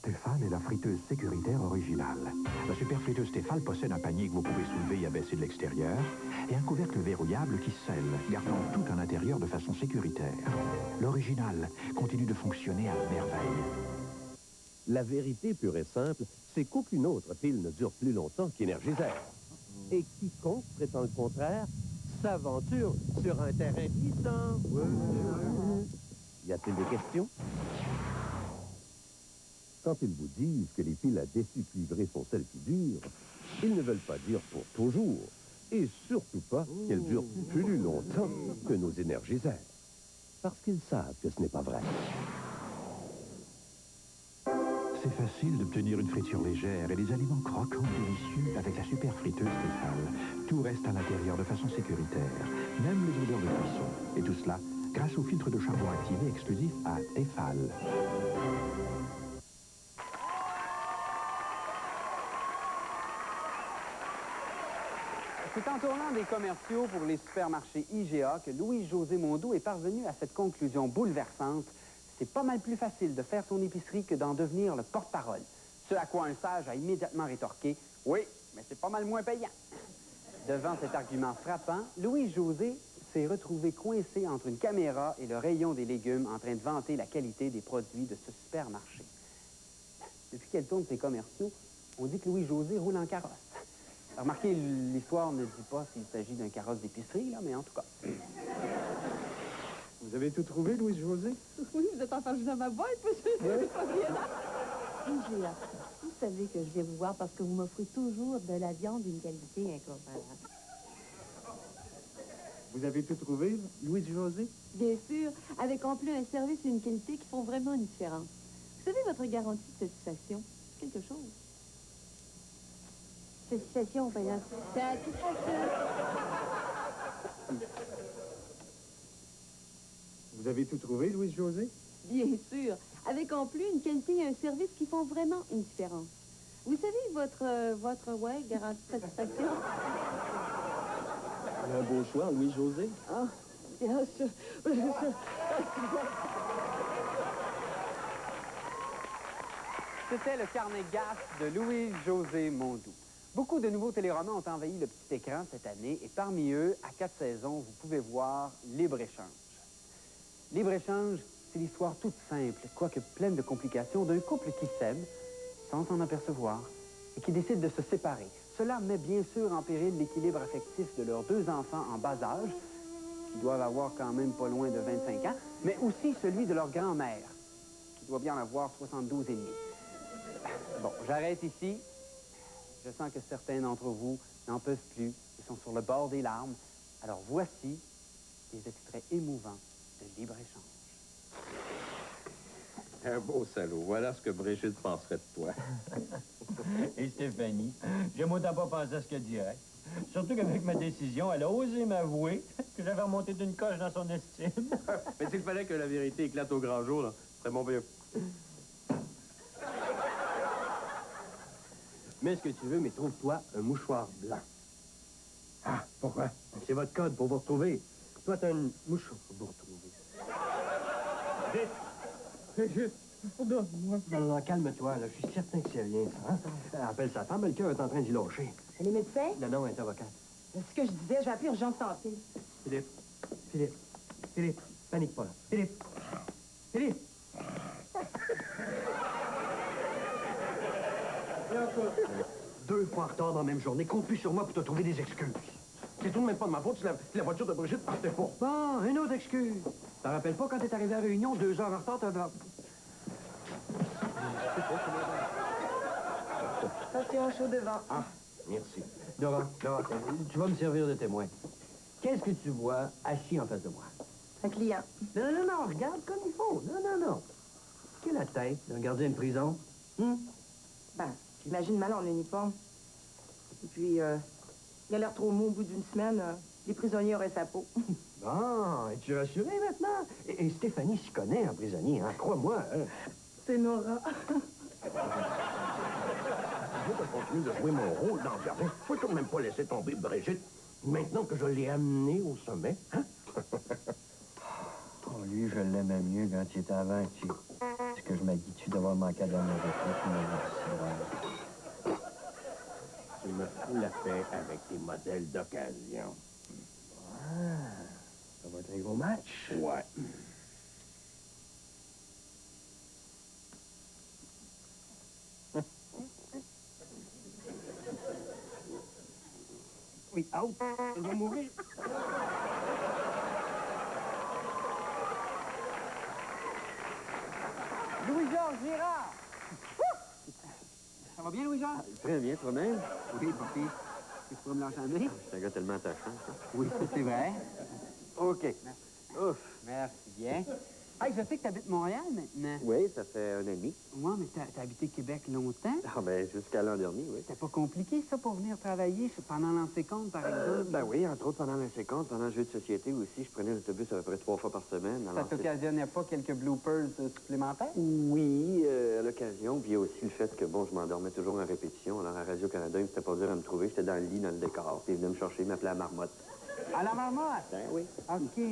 Stéphane est la friteuse sécuritaire originale. La super friteuse Stéphane possède un panier que vous pouvez soulever et abaisser de l'extérieur et un couvercle verrouillable qui scelle, gardant tout à l'intérieur de façon sécuritaire. L'original continue de fonctionner à merveille. La vérité pure et simple, c'est qu'aucune autre pile ne dure plus longtemps qu'Énergyseur. Et quiconque prétend le contraire s'aventure sur un terrain glissant. Y a-t-il des questions? Quand ils vous disent que les piles à déçus cuivrés sont celles qui durent, ils ne veulent pas dire pour toujours, Et surtout pas qu'elles durent plus longtemps que nos énergiseurs. Parce qu'ils savent que ce n'est pas vrai. C'est facile d'obtenir une friture légère et des aliments croquants délicieux avec la super friteuse Tefal. Tout reste à l'intérieur de façon sécuritaire, même les odeurs de cuisson. Et tout cela grâce au filtre de charbon activé exclusif à Tefal. C'est en tournant des commerciaux pour les supermarchés IGA que Louis-José Mondeau est parvenu à cette conclusion bouleversante. C'est pas mal plus facile de faire son épicerie que d'en devenir le porte-parole. Ce à quoi un sage a immédiatement rétorqué « Oui, mais c'est pas mal moins payant. » Devant cet argument frappant, Louis-José s'est retrouvé coincé entre une caméra et le rayon des légumes en train de vanter la qualité des produits de ce supermarché. Depuis qu'elle tourne ses commerciaux, on dit que Louis-José roule en carrosse. Remarquez, l'histoire ne dit pas s'il s'agit d'un carrosse d'épicerie, là, mais en tout cas. Vous avez tout trouvé, Louise-Josée? Oui, vous êtes enfin dans ma boîte, monsieur. Oui. IGA, vous savez que je viens vous voir parce que vous m'offrez toujours de la viande d'une qualité incomparable. Vous avez tout trouvé, Louise-Josée? Bien sûr, avec en plus un service et une qualité qui font vraiment une différence. Vous savez, votre garantie de satisfaction, c'est quelque chose. Satisfaction, par exemple. Satisfaction. Vous avez tout trouvé, Louise-Josée? Bien sûr, avec en plus une qualité et un service qui font vraiment une différence. Vous savez, votre garantie de satisfaction? Un beau choix, Louise-Josée. Ah, bien sûr. C'était le carnet gaffe de Louis-José Mondeau. Beaucoup de nouveaux téléromans ont envahi le petit écran cette année et parmi eux, à 4 saisons, vous pouvez voir Libre-Échange. Libre-Échange, c'est l'histoire toute simple, quoique pleine de complications, d'un couple qui s'aime, sans s'en apercevoir, et qui décide de se séparer. Cela met bien sûr en péril l'équilibre affectif de leurs 2 enfants en bas âge, qui doivent avoir quand même pas loin de 25 ans, mais aussi celui de leur grand-mère, qui doit bien en avoir 72 et demi. Bon, j'arrête ici. Je sens que certains d'entre vous n'en peuvent plus et sont sur le bord des larmes. Alors voici des extraits émouvants de Libre-Échange. Un beau salaud. Voilà ce que Brigitte penserait de toi. Et Stéphanie, j'aime autant pas penser à ce qu'elle dirait. Surtout qu'avec ma décision, elle a osé m'avouer que j'avais remonté d'une coche dans son estime. Mais s'il fallait que la vérité éclate au grand jour, là, ce serait mon vieux. Mets ce que tu veux, mais trouve-toi un mouchoir blanc. Ah, pourquoi? C'est votre code pour vous retrouver. Toi, t'as une mouchoir pour vous retrouver. Vite! Pardonne-moi. Non, calme-toi, là. Je suis certain que c'est rien, ça. Hein? Appelle sa femme, le cœur est en train d'y lâcher. Elle est médecin? Non, elle est avocate. C'est ce que je disais, je vais appeler urgence santé. Philippe, panique pas, là. Philippe! 2 fois en retard dans la même journée. Compte plus sur moi pour te trouver des excuses. C'est tout de même pas de ma faute si la voiture de Brigitte partait pas. Bon, une autre excuse. T'en rappelles pas quand t'es arrivé à la réunion, 2 heures en retard, t'as... Attention, chaud devant. Ah, merci. Dora, tu vas me servir de témoin. Qu'est-ce que tu vois assis en face de moi? Un client. Non, regarde comme il faut. Non. Quelle est la tête d'un gardien de prison? Ben, j'imagine mal en uniforme. Et puis, il a l'air trop mou au bout d'une semaine. Les prisonniers auraient sa peau. Bon, es-tu rassuré maintenant? Et Stéphanie s'y connaît en prisonnier, hein? Crois-moi. Hein? C'est Nora. Je vais continuer de jouer mon rôle dans le jardin. Faut tout de même pas laisser tomber Brigitte. Maintenant que je l'ai amenée au sommet, hein? Oh, lui, je l'aimais mieux quand il était avant que est-ce que je m'habitue d'avoir manqué à dernière retraite? Tu me fous la paix avec tes modèles d'occasion. Ça va être un gros match. Ouais. Oui, out. Elle va mourir. Louis-Georges Girard! Ça va bien, Louis-Georges? Très bien, toi-même. Oui, papi. Je pourrais me l'enchaîner? C'est un gars tellement attachant, ça. Oui, ça, c'est vrai. OK. Ouf. Merci bien. Hey, je sais que tu habites Montréal maintenant. Oui, ça fait un an et demi. Oui, mais t'as habité Québec longtemps? Ah, ben, jusqu'à l'an dernier, oui. C'était pas compliqué, ça, pour venir travailler pendant l'ansécomte, par exemple? Ben oui, entre autres, pendant l'ansécomte, pendant le jeu de société aussi, je prenais l'autobus à peu près 3 fois par semaine. Ça t'occasionnait pas quelques bloopers supplémentaires? Oui, à l'occasion. Puis il y a aussi le fait que, bon, je m'endormais toujours en répétition. Alors, à Radio-Canada, il me c'était pas dur à me trouver. J'étais dans le lit, dans le décor. Puis il venait me chercher, il m'appelait à Marmotte. À la marmotte? Ben oui. OK.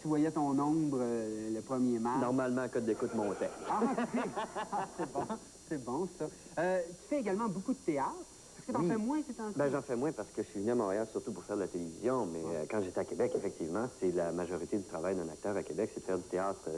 Tu voyais ton ombre le premier mars. Normalement, à code d'écoute montait. Ah, OK. Ah, c'est bon. C'est bon, ça. Tu fais également beaucoup de théâtre. Est-ce que t'en fais moins ces temps-ci? Ben, j'en fais moins parce que je suis venu à Montréal surtout pour faire de la télévision. Mais quand j'étais à Québec, effectivement, c'est la majorité du travail d'un acteur à Québec, c'est de faire du théâtre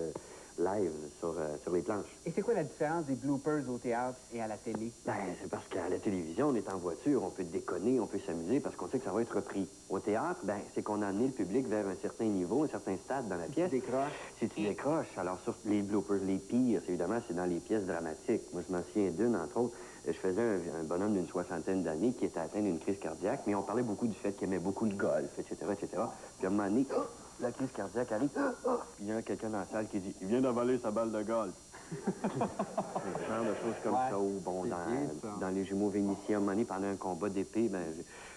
live sur les planches. Et c'est quoi la différence des bloopers au théâtre et à la télé? Ben, c'est parce qu'à la télévision, on est en voiture, on peut déconner, on peut s'amuser parce qu'on sait que ça va être repris. Au théâtre, ben, c'est qu'on a amené le public vers un certain niveau, un certain stade dans la pièce. Tu décroches. Si tu décroches, alors sur les bloopers, les pires, évidemment, c'est dans les pièces dramatiques. Moi, je m'en souviens d'une, entre autres. Je faisais un bonhomme d'une 60aine d'années qui était atteint d'une crise cardiaque, mais on parlait beaucoup du fait qu'il aimait beaucoup le golf, etc., etc. Puis à un moment donné, la crise cardiaque arrive, puis il y a quelqu'un dans la salle qui dit « Il vient d'avaler sa balle de golf. » C'est le genre de choses comme ça, ou bon, dans les Jumeaux vénitiens, à un moment donné, pendant un combat d'épée, ben,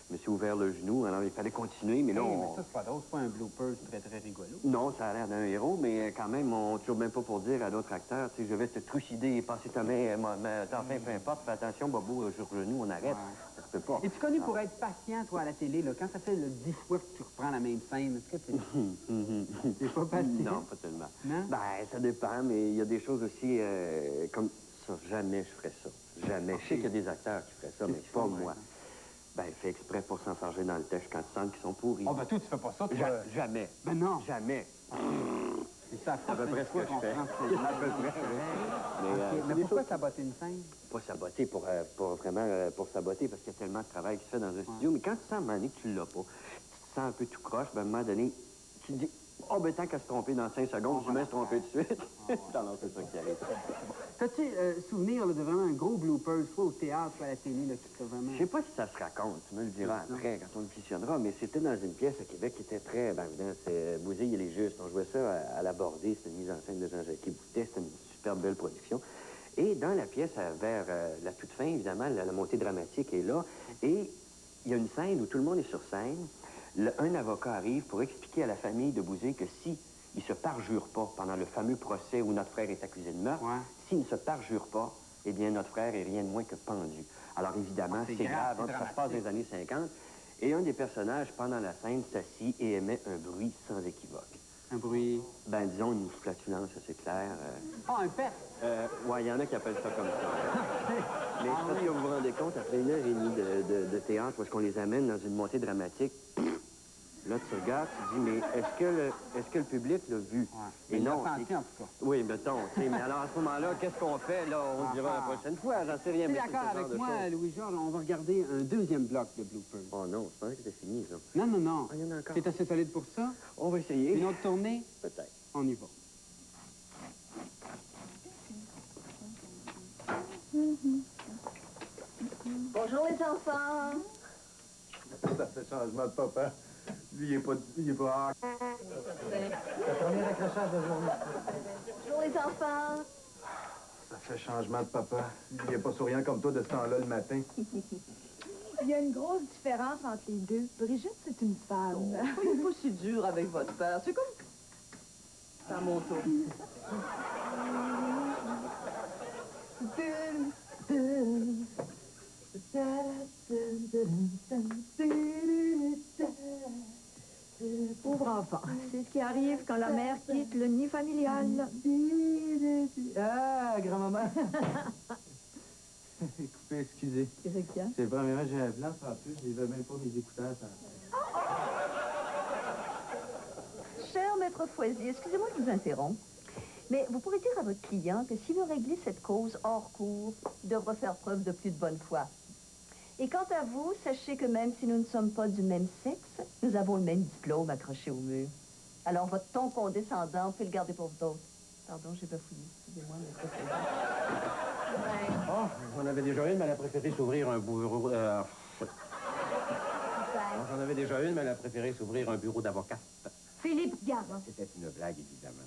je me suis ouvert le genou, alors il fallait continuer, mais là, mais ça, c'est pas drôle, c'est pas un blooper, c'est très, très rigolo. Non, ça a l'air d'un héros, mais quand même, on ne toujours même pas pour dire à d'autres acteurs, tu sais, je vais te trucider et passer ta main, enfin, peu importe, fais attention, Bobo, sur le genou, on arrête. Ça se peut pas. Es-tu connu pour être patient, toi, à la télé, là? Quand ça fait 10 fois que tu reprends la même scène, est-ce que t'es pas patient? Non, pas tellement. Non? Ben, ça dépend, mais il y a des choses aussi, comme ça, jamais je ferais ça. Jamais. Je sais qu'il y a des acteurs qui feraient ça, mais pas moi. Ben, fait exprès pour s'enfarger dans le tèche quand tu sens qu'ils sont pourris. Oh, ben toi, tu fais pas ça, toi. Jamais. Ben non. Jamais. C'est ça, à peu près ce que je fais. À peu près, oui. Mais pourquoi saboter une scène? Pas saboter pour vraiment pour saboter, parce qu'il y a tellement de travail qui se fait dans un studio. Mais quand tu sens à un moment donné que tu l'as pas, tu te sens un peu tout croche, ben, à un moment donné, tu te dis, oh, ben, tant qu'à se tromper dans 5 secondes, je vais se tromper tout de suite. Alors, c'est ça qui arrive. T'as-tu souvenir là, de vraiment un gros blooper, soit au théâtre, soit à la télé, là, qui t'a vraiment... Je sais pas si ça se raconte, tu me le diras après, quand on le visionnera, mais c'était dans une pièce à Québec qui était très, ben, évidemment, c'est Bouzille et les Justes. On jouait ça à la Bordée, c'était une mise en scène de Jean-Jacques Boutet, c'était une super belle production. Et dans la pièce, vers la toute fin, évidemment, la montée dramatique est là, et il y a une scène où tout le monde est sur scène. Un avocat arrive pour expliquer à la famille de Bouzille que si il se parjure pas pendant le fameux procès où notre frère est accusé de meurtre, s'il ne se parjure pas, eh bien, notre frère est rien de moins que pendu. Alors, évidemment, c'est grave, hein, ça se passe dans les années 50. Et un des personnages, pendant la scène, s'assit et émet un bruit sans équivoque. Un bruit? Ben, disons, une flatulence, c'est clair. Un pet? Ouais, il y en a qui appellent ça comme ça. Mais je pense que vous vous rendez compte, après 1h30 de théâtre, où est-ce qu'on les amène dans une montée dramatique, là, tu regardes, tu dis, mais est-ce que le public l'a vu? Et non. Senti, en tout cas. Oui, mettons. Mais alors, à ce moment-là, qu'est-ce qu'on fait? Là, on dira la prochaine fois. J'en sais rien. Tu es d'accord avec moi, Louis-Georges? On va regarder un deuxième bloc de bloopers. Oh non, je pensais que c'était fini, ça. Non, non, non. Ah, il y en a encore. C'est assez solide pour ça? On va essayer. Une autre tournée? Peut-être. On y va. Bonjour les enfants. Ça fait changement de papa. Lui, il est pas... Le premier accrochage de journée. Bonjour les enfants. Ça fait changement de papa. Lui, il est pas souriant comme toi de ce temps-là le matin. Il y a une grosse différence entre les deux. Brigitte, c'est une femme. Soyez pas si dur avec votre père. C'est comme... C'est à mon tour. Pauvre enfant. C'est ce qui arrive quand la mère quitte le nid familial. Ah, grand-maman. Coupé, excusez. Qu'est-ce qu'il y a? C'est le premier match, j'ai un blanc, en plus, je n'avais même pas mes écouteurs. Cher maître Foisy, excusez-moi de vous interrompre, mais vous pourrez dire à votre client que s'il veut régler cette cause hors cours, il devra faire preuve de plus de bonne foi. Et quant à vous, sachez que même si nous ne sommes pas du même sexe, nous avons le même diplôme accroché au mur. Alors, votre ton condescendant, vous pouvez le garder pour vous autres. Pardon, j'ai bafouillé. Excusez-moi, maître Foisy. Oh, j'en avais déjà une, mais elle a préféré s'ouvrir un bureau... Non, j'en avais déjà une, mais elle a préféré s'ouvrir un bureau d'avocat. Philippe Garand. C'était une blague, évidemment.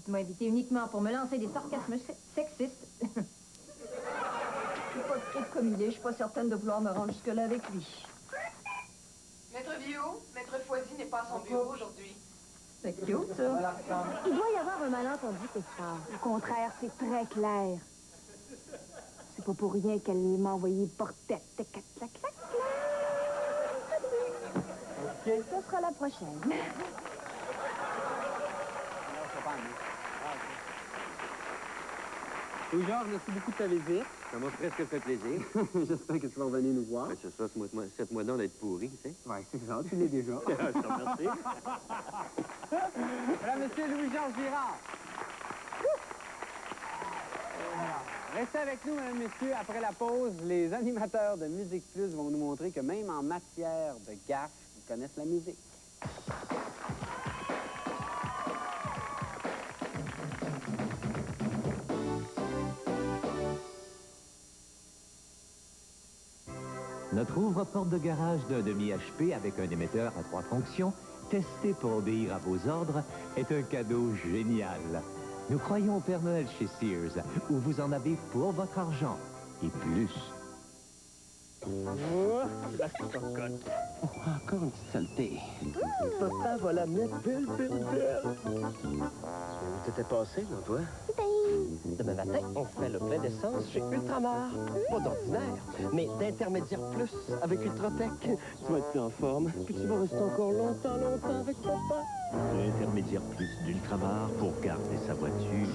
Tu m'as invité uniquement pour me lancer des sarcasmes sexistes. Je suis pas trop comme il est, je suis pas certaine de vouloir me rendre jusque-là avec lui. Maître Viau, Maître Foisy n'est pas à son bureau aujourd'hui. C'est cute, ça. Il doit y avoir un malentendu quelque part. Au contraire, c'est très clair. C'est pas pour rien qu'elle m'a envoyé porter. OK. Ce sera la prochaine. Louis-Georges, merci beaucoup de ta visite. Ça m'a presque fait plaisir. J'espère que tu vas revenir nous voir. Ben, ce soir, cette mois d'être pourri, tu sais. Oui, c'est ça, tu l'es déjà. Je te remercie. Mesdames, Messieurs, Louis-Georges Girard. Restez avec nous, mesdames, messieurs. Après la pause, les animateurs de Musique Plus vont nous montrer que même en matière de gaffe, ils connaissent la musique. Notre ouvre-porte de garage d'un demi-HP avec un émetteur à 3 fonctions, testé pour obéir à vos ordres, est un cadeau génial. Nous croyons au Père Noël chez Sears, où vous en avez pour votre argent, et plus. Oh, la cocotte. Oh, encore une petite saleté. Papa va la mettre belle. Où t'étais passé, là, toi? Demain matin, on fait le plein d'essence chez Ultramar. Pas d'ordinaire, mais d'intermédiaire plus avec Ultratech. Tu vas être en forme, puis tu vas rester encore longtemps avec papa. L'intermédiaire plus d'Ultramar pour garder sa voiture.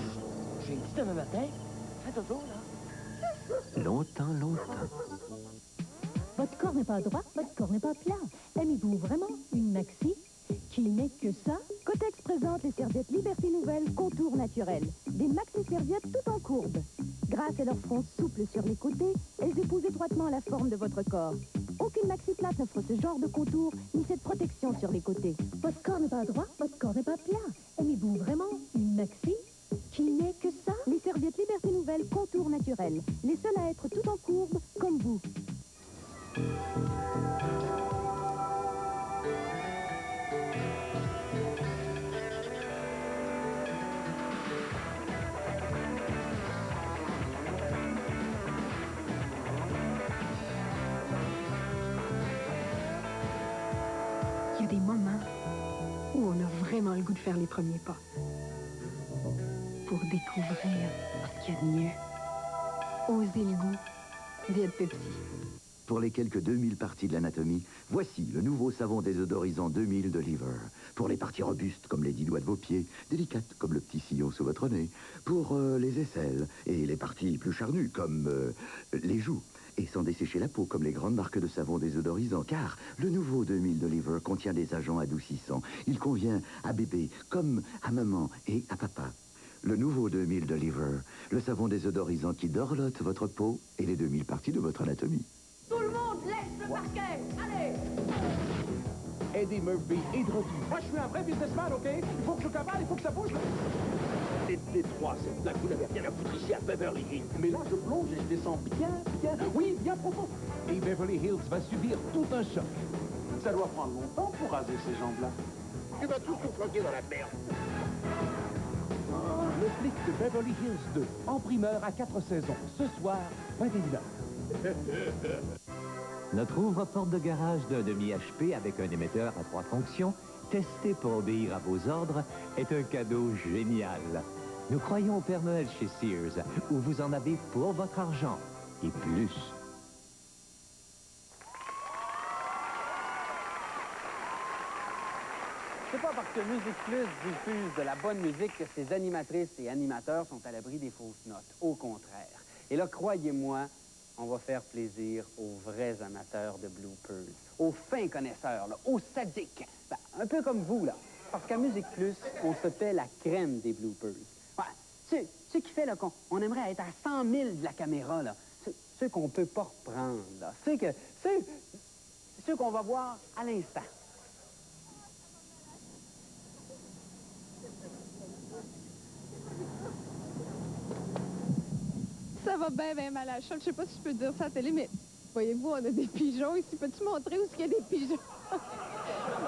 J'ai dit demain matin, fais dodo, là. Longtemps. Votre corps n'est pas droit, votre corps n'est pas plat. Aimez-vous vraiment une maxi qui n'est que ça? Kotex présente les serviettes Liberté Nouvelle Contour Naturel. Des maxi-serviettes tout en courbe. Grâce à leur front souple sur les côtés, elles épousent étroitement la forme de votre corps. Aucune maxi plate n'offre ce genre de contour ni cette protection sur les côtés. Votre corps n'est pas droit, votre corps n'est pas plat. Aimez-vous vraiment une maxi qui n'est que ça? Les serviettes Liberté Nouvelle Contour Naturel. Les seules à être tout en courbe, comme vous. Il y a des moments où on a vraiment le goût de faire les premiers pas. Pour découvrir ce qu'il y a de mieux. Oser le goût Diète Pepsi. Pour les quelques 2000 parties de l'anatomie, voici le nouveau savon désodorisant 2000 de Lever. Pour les parties robustes, comme les 10 doigts de vos pieds, délicates, comme le petit sillon sous votre nez. Pour les aisselles et les parties plus charnues, comme les joues. Et sans dessécher la peau, comme les grandes marques de savon désodorisant. Car le nouveau 2000 de Lever contient des agents adoucissants. Il convient à bébé, comme à maman et à papa. Le nouveau 2000 de Lever, le savon désodorisant qui dorlote votre peau et les 2000 parties de votre anatomie. Tout le monde laisse le parquet. Allez. Eddie Murphy est de retour. Moi, je suis un vrai businessman, OK? Il faut que je cavale, il faut que ça bouge. C'est détroit, cette blague. Vous n'avez rien à foutre ici à Beverly Hills. Mais là, je plonge et je descends bien, oui, bien profond. Et Beverly Hills va subir tout un choc. Ça doit prendre longtemps pour raser ces jambes-là. Tu vas tous nous floquer dans la merde. Le flic de Beverly Hills 2, en primeur à 4 saisons. Ce soir, 21h. Notre ouvre-porte de garage d'un demi-HP avec un émetteur à 3 fonctions, testé pour obéir à vos ordres, est un cadeau génial. Nous croyons au Père Noël chez Sears, où vous en avez pour votre argent, et plus. C'est pas parce que Musique Plus diffuse de la bonne musique que ses animatrices et animateurs sont à l'abri des fausses notes. Au contraire. Et là, croyez-moi, on va faire plaisir aux vrais amateurs de bloopers, aux fins connaisseurs, là, aux sadiques. Ben, un peu comme vous, là. Parce qu'à Musique Plus, on se fait la crème des bloopers. Ouais, ce qui fait qu'on aimerait être à 100 000 de la caméra, là. Ceux qu'on peut pas reprendre, là. Ceux qu'on va voir à l'instant. Ça va bien mal à la choc. Je sais pas si je peux dire ça à la télé, mais Voyez-vous, on a des pigeons ici. Peux-tu montrer où il y a des pigeons?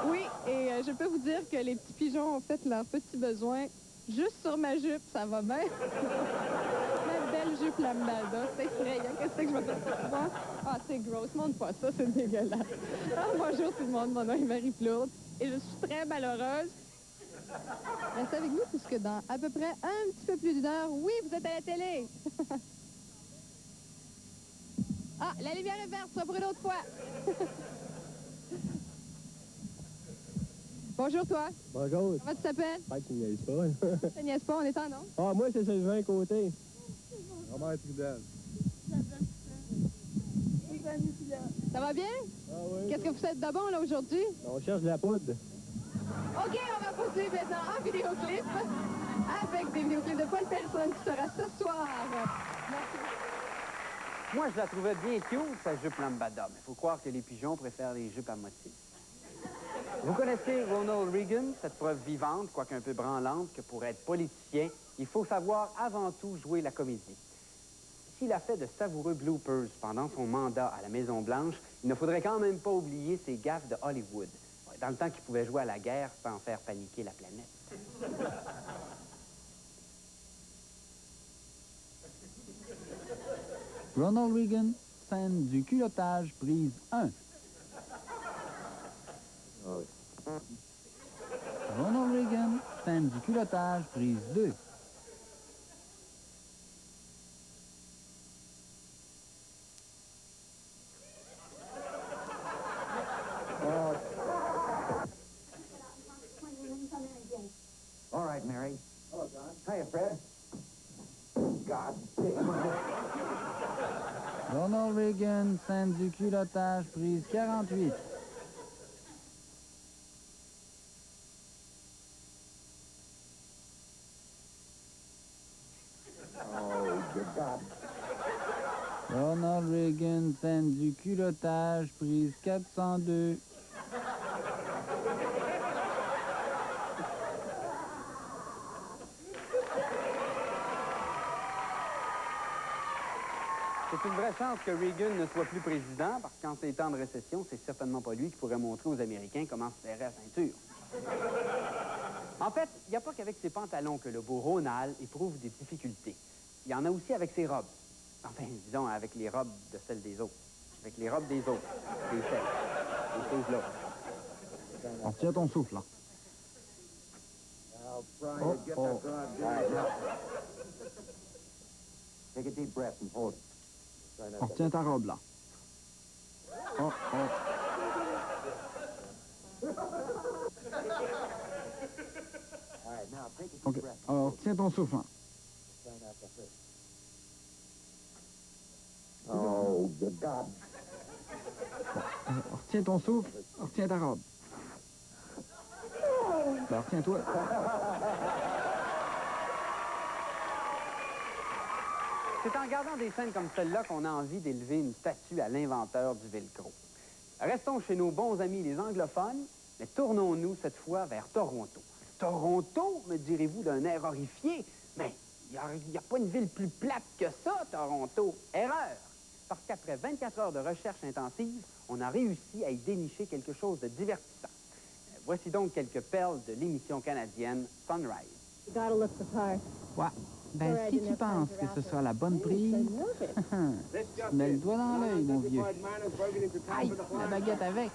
Oui, et je peux vous dire que les petits pigeons ont fait leurs petits besoins juste sur ma jupe. Ça va bien. Ma belle jupe lambada. C'est effrayant. Qu'est-ce que je vais te dire? Ah, c'est gross. Montre pas ça, c'est dégueulasse. Ah, bonjour tout le monde. Mon nom est Marie-Plourde et je suis très malheureuse. Restez avec nous puisque dans à peu près un petit peu plus d'une heure, oui, vous êtes à la télé. Ah, la lumière est verte, ça sera pour une autre fois. Bonjour, toi. Bonjour. Comment tu t'appelles? Tu me niaises pas. Ça niaise pas, on est en nom. Ah, moi, c'est Sylvain Côté. Robert Trudel. Ça va bien? Ah oui. Qu'est-ce que vous faites de bon, là, aujourd'hui? On cherche de la poudre. OK, on va poursuivre maintenant en vidéoclip avec des vidéoclips de Paul Pelleson qui sera ce soir. Moi, je la trouvais bien cute, sa jupe lambada, mais il faut croire que les pigeons préfèrent les jupes à motif. Vous connaissez Ronald Reagan, cette preuve vivante, quoique un peu branlante, que pour être politicien, il faut savoir avant tout jouer la comédie. S'il a fait de savoureux bloopers pendant son mandat à la Maison-Blanche, il ne faudrait quand même pas oublier ses gaffes de Hollywood. Dans le temps qu'il pouvait jouer à la guerre sans faire paniquer la planète. Ronald Reagan, scène du culottage, prise 1. Ronald Reagan, scène du culottage, prise 2. All right, Mary. Hello, John. Hiya, Fred. God damn. Ronald Reagan, scène du culottage, prise 48. Oh, good God. Ronald Reagan, scène du culottage, prise 402. C'est une vraie chance que Reagan ne soit plus président, parce qu'en ces temps de récession, c'est certainement pas lui qui pourrait montrer aux Américains comment se serrer la ceinture. En fait, il n'y a pas qu'avec ses pantalons que le beau Ronald éprouve des difficultés. Il y en a aussi avec ses robes. Enfin, disons, avec les robes de celles des autres. Avec les robes des autres. Des celles. Des choses là. On retient ton souffle, là. Oh, oh. Take a deep breath and hold it. On retient ta robe, là. Oh, oh. OK. Alors, retiens ton souffle, là. Oh, good God. Retiens ton souffle, retiens ta robe. Ben, retiens-toi. C'est en regardant des scènes comme celle-là qu'on a envie d'élever une statue à l'inventeur du velcro. Restons chez nos bons amis les anglophones, mais tournons-nous cette fois vers Toronto. Toronto, me direz-vous d'un air horrifié? Mais il n'y a pas une ville plus plate que ça, Toronto. Erreur! Parce qu'après 24 heures de recherche intensive, on a réussi à y dénicher quelque chose de divertissant. Voici donc quelques perles de l'émission canadienne Sunrise. Ouais. Ben, si tu penses que ce sera la bonne prise, mets le doigt dans l'œil, mon vieux. Aïe, la baguette avec.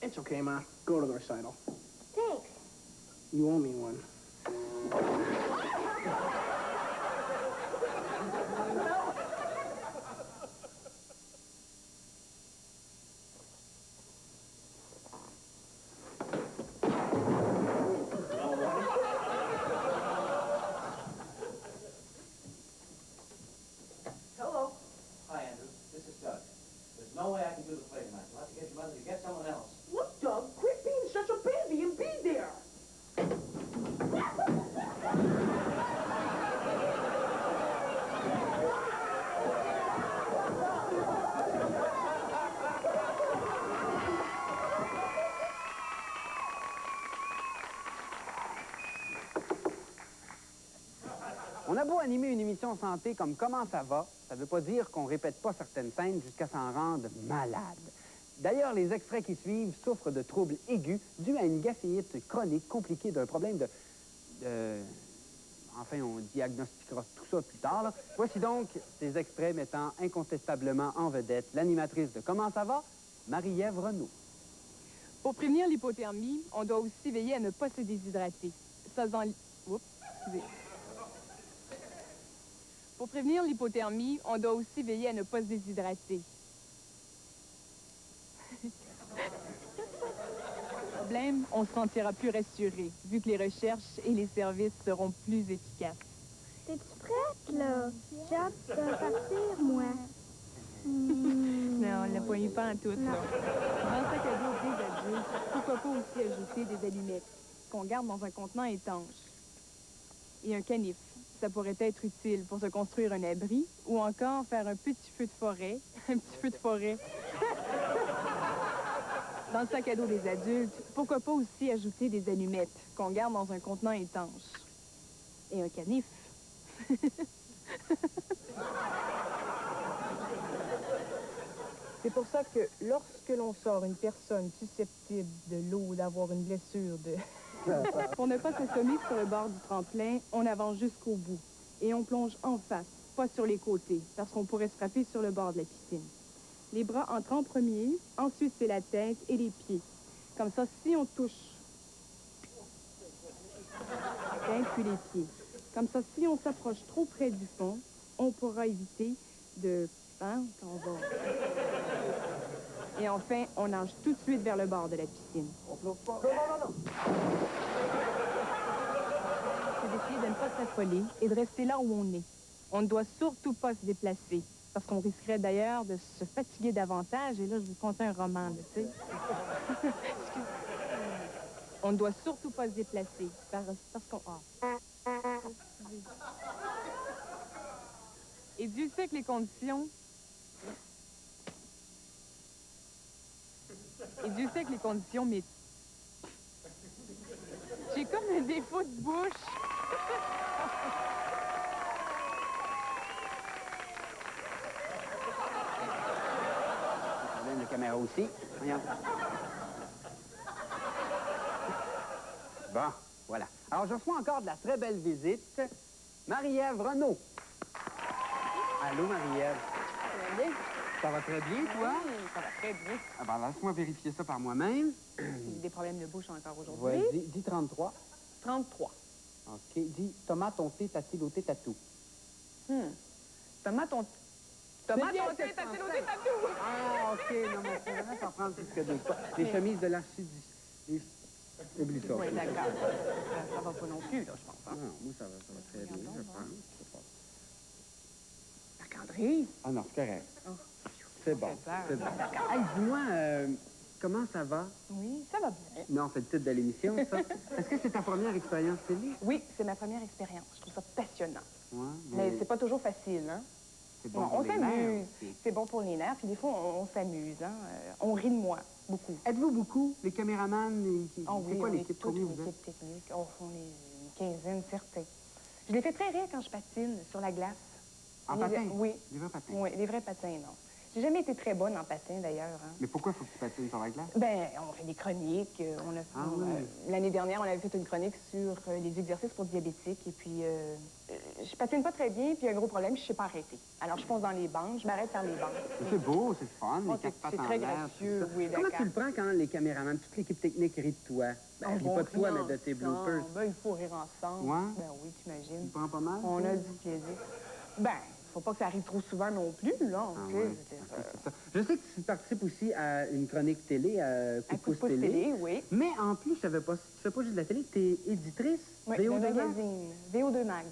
It's okay, Ma. Go to the recital. Thanks. You owe me one. Hello. Hi, Andrew. This is Doug. There's no way I can do the play tonight. You'll have to get your mother to get someone else. Look, Doug, quit being such a baby and be there. a beau animer une émission santé comme Comment ça va, ça ne veut pas dire qu'on répète pas certaines scènes jusqu'à s'en rendre malade. D'ailleurs, les extraits qui suivent souffrent de troubles aigus dus à une gaphéite chronique compliquée d'un problème de... Enfin, on diagnostiquera tout ça plus tard, là. Voici donc ces extraits mettant incontestablement en vedette l'animatrice de Comment ça va, Marie-Ève Renaud. Pour prévenir l'hypothermie, on doit aussi veiller à ne pas se déshydrater. Ça se dans... Oups, excusez. Pour prévenir l'hypothermie, on doit aussi veiller à ne pas se déshydrater. Problème, on se sentira plus rassuré, vu que les recherches et les services seront plus efficaces. T'es-tu prête, là? J'ai hâte de partir, moi. Non, on l'a pas eu pas en tout, là. Dans le sac à dos des adultes, pourquoi pas aussi ajouter des allumettes qu'on garde dans un contenant étanche. Et un canif. Ça pourrait être utile pour se construire un abri ou encore faire un petit feu de forêt. Un petit feu de forêt. Dans le sac à dos des adultes, pourquoi pas aussi ajouter des allumettes qu'on garde dans un contenant étanche. Et un canif. C'est pour ça que lorsque l'on sort une personne susceptible de l'eau ou d'avoir une blessure de... Pour ne pas s'assommer sur le bord du tremplin, on avance jusqu'au bout. Et on plonge en face, pas sur les côtés, parce qu'on pourrait se frapper sur le bord de la piscine. Les bras entrent en premier, ensuite c'est la tête et les pieds. Comme ça, si on touche... La tête puis les pieds. Comme ça, si on s'approche trop près du fond, on pourra éviter de... Hein, quand on va... Et enfin, on nage tout de suite vers le bord de la piscine. On plonge pas. Non. C'est d'essayer de ne pas s'affoler et de rester là où on est. On ne doit surtout pas se déplacer, parce qu'on risquerait d'ailleurs de se fatiguer davantage. Et là, je vous conte un roman, là, tu sais. On ne doit surtout pas se déplacer, parce qu'on... Et Dieu sait que les conditions... Et Dieu sait que les conditions, mais... J'ai comme un défaut de bouche. Problème de caméra aussi. Voyons. Bon, voilà. Alors, je reçois encore de la très belle visite. Marie-Ève Renaud. Allô, Marie-Ève. Ça va très bien, toi? Oui, ça va très bien. Ah ben, laisse-moi vérifier ça par moi-même. J'ai des problèmes de bouche encore aujourd'hui. Ouais, dis 33. 33. OK. Dis tomate, ton thé, tati-loté, tatou. Tomate, ton... Tomate, ton thé, tati-loté, tatou. Ah, OK. Non, mais c'est vraiment ça prend plus que deux fois. Les chemises de l'archidiocèse. Oublie ça. Oui, d'accord. Ça va pas non plus, là, je pense. Hein? Non, moi, ça va très bien, je pense. Marc-André? Ah non, c'est correct. Oh. C'est bon, c'est bon. Hey, dis-moi, comment ça va? Oui, ça va bien. Non, c'est le titre de l'émission, ça. Est-ce que c'est ta première expérience télé? Oui, c'est ma première expérience. Je trouve ça passionnant. Ouais, mais c'est pas toujours facile, hein? C'est bon on s'amuse. C'est bon pour les nerfs, puis des fois, on s'amuse, hein? On rit de moi, beaucoup. Êtes-vous beaucoup, les caméramans? Oh, oui, c'est quoi l'équipe? toute une équipe technique. Oh, on est une quinzaine, certains. Je les fais très rire quand je patine sur la glace. En patin? Oui. Des vrais patins? Oui, des vrais patins, non. J'ai jamais été très bonne en patin, d'ailleurs. Hein. Mais pourquoi faut que tu patines sur la glace? Ben, on fait des chroniques. L'année dernière, on avait fait une chronique sur les exercices pour diabétiques. Et puis, je patine pas très bien, puis il y a un gros problème, je sais pas arrêter. Alors, je fonce dans les bancs, je m'arrête par les bancs. C'est beau, c'est fun, les quatre pattes en très l'air, gracieux, oui, Comment tu le prends quand les caméramans, toute l'équipe technique rit de toi? Ben, rit pas de toi, mais de tes bloopers. Ben, il faut rire ensemble. Ouais? Ben oui, t'imagines. Tu prends pas mal? On a du plaisir. Ben... Faut pas que ça arrive trop souvent non plus, là. Je sais que tu participes aussi à une chronique télé, à Coup de pouce télé. Oui. Mais en plus, je savais pas, tu fais pas juste de la télé, tu es éditrice. Oui, VO2 magazine. VO2 Mag.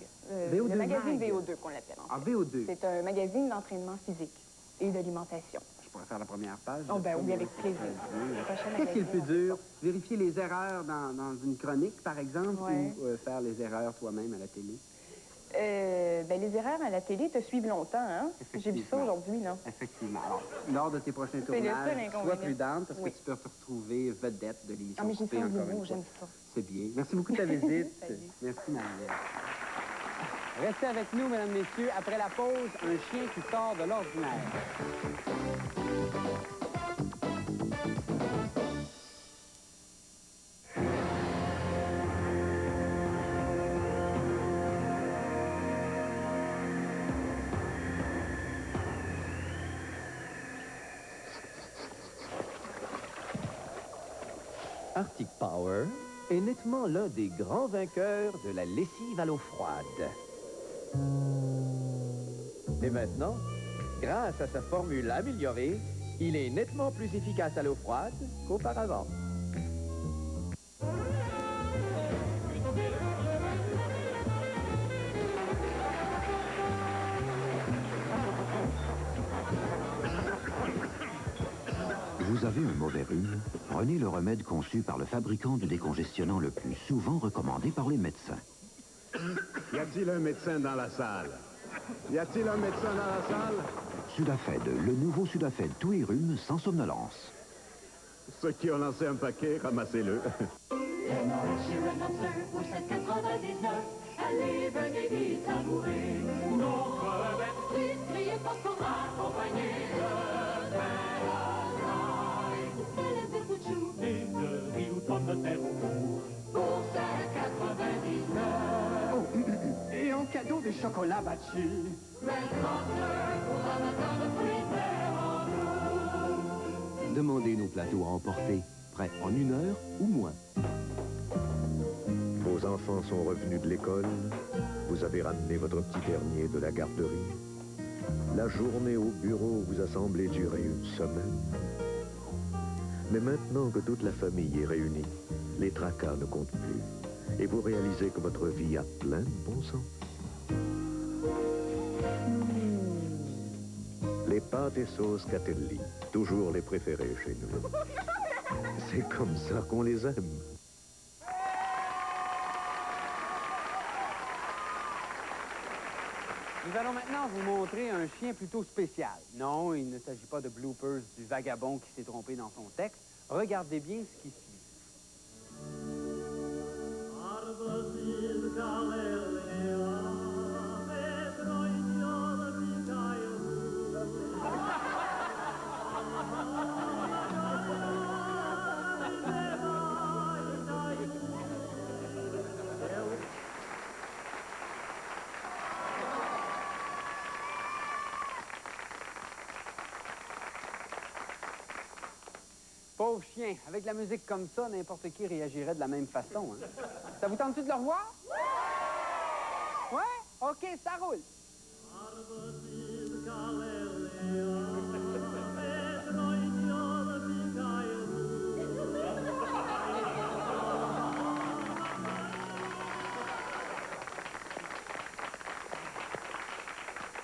VO2 le magazine Mag. VO2 qu'on l'appelle. Ah, VO2. C'est un magazine d'entraînement physique et d'alimentation. Je pourrais faire la première page. Oh, ben oui, avec plaisir. Qu'est-ce qui est le plus dur? Vérifier les erreurs dans une chronique, par exemple, ou faire les erreurs toi-même à la télé? Ben, les erreurs à la télé te suivent longtemps, hein? J'ai vu ça aujourd'hui, là. Effectivement. Alors, lors de tes prochains tournages, sois prudente parce que tu peux te retrouver vedette de l'émission. Ah, mais j'ai fait un mot, j'aime ça. C'est bien. Merci beaucoup de ta visite. Merci, Marie-Ève. Restez avec nous, mesdames, messieurs. Après la pause, un chien qui sort de l'ordinaire. Arctic Power est nettement l'un des grands vainqueurs de la lessive à l'eau froide. Et maintenant, grâce à sa formule améliorée, il est nettement plus efficace à l'eau froide qu'auparavant. Vous avez un mauvais rhume? Prenez le remède conçu par le fabricant du décongestionnant le plus souvent recommandé par les médecins. Y a-t-il un médecin dans la salle? Y a-t-il un médecin dans la salle? Sudafed, le nouveau Sudafed tout et rhume sans somnolence. Ceux qui ont lancé un paquet, ramassez-le. Pour 7,99, allez, venez vite savourer notre bête. Criez pas pour accompagner le pain à l'ail. C'est les bouchous et de riz ou pommes de terre au four. Pour 7,99. Oh, et en cadeau des chocolats battus. Red Monster pour l'amateur de fruits de mer en eau. Demandez nos plateaux à emporter, prêts en 1 heure ou moins. Vos enfants sont revenus de l'école. Vous avez ramené votre petit dernier de la garderie. La journée au bureau vous a semblé durer une semaine. Mais maintenant que toute la famille est réunie, les tracas ne comptent plus. Et vous réalisez que votre vie a plein de bon sens. Les pâtes et sauces Catelli, toujours les préférés chez nous. C'est comme ça qu'on les aime. Nous allons maintenant vous montrer un chien plutôt spécial. Non, il ne s'agit pas de bloopers du vagabond qui s'est trompé dans son texte. Regardez bien ce qui suit. Pauvre chien, avec la musique comme ça, n'importe qui réagirait de la même façon. Hein? Ça vous tente-tu de le revoir? Ouais! Ouais? OK, ça roule.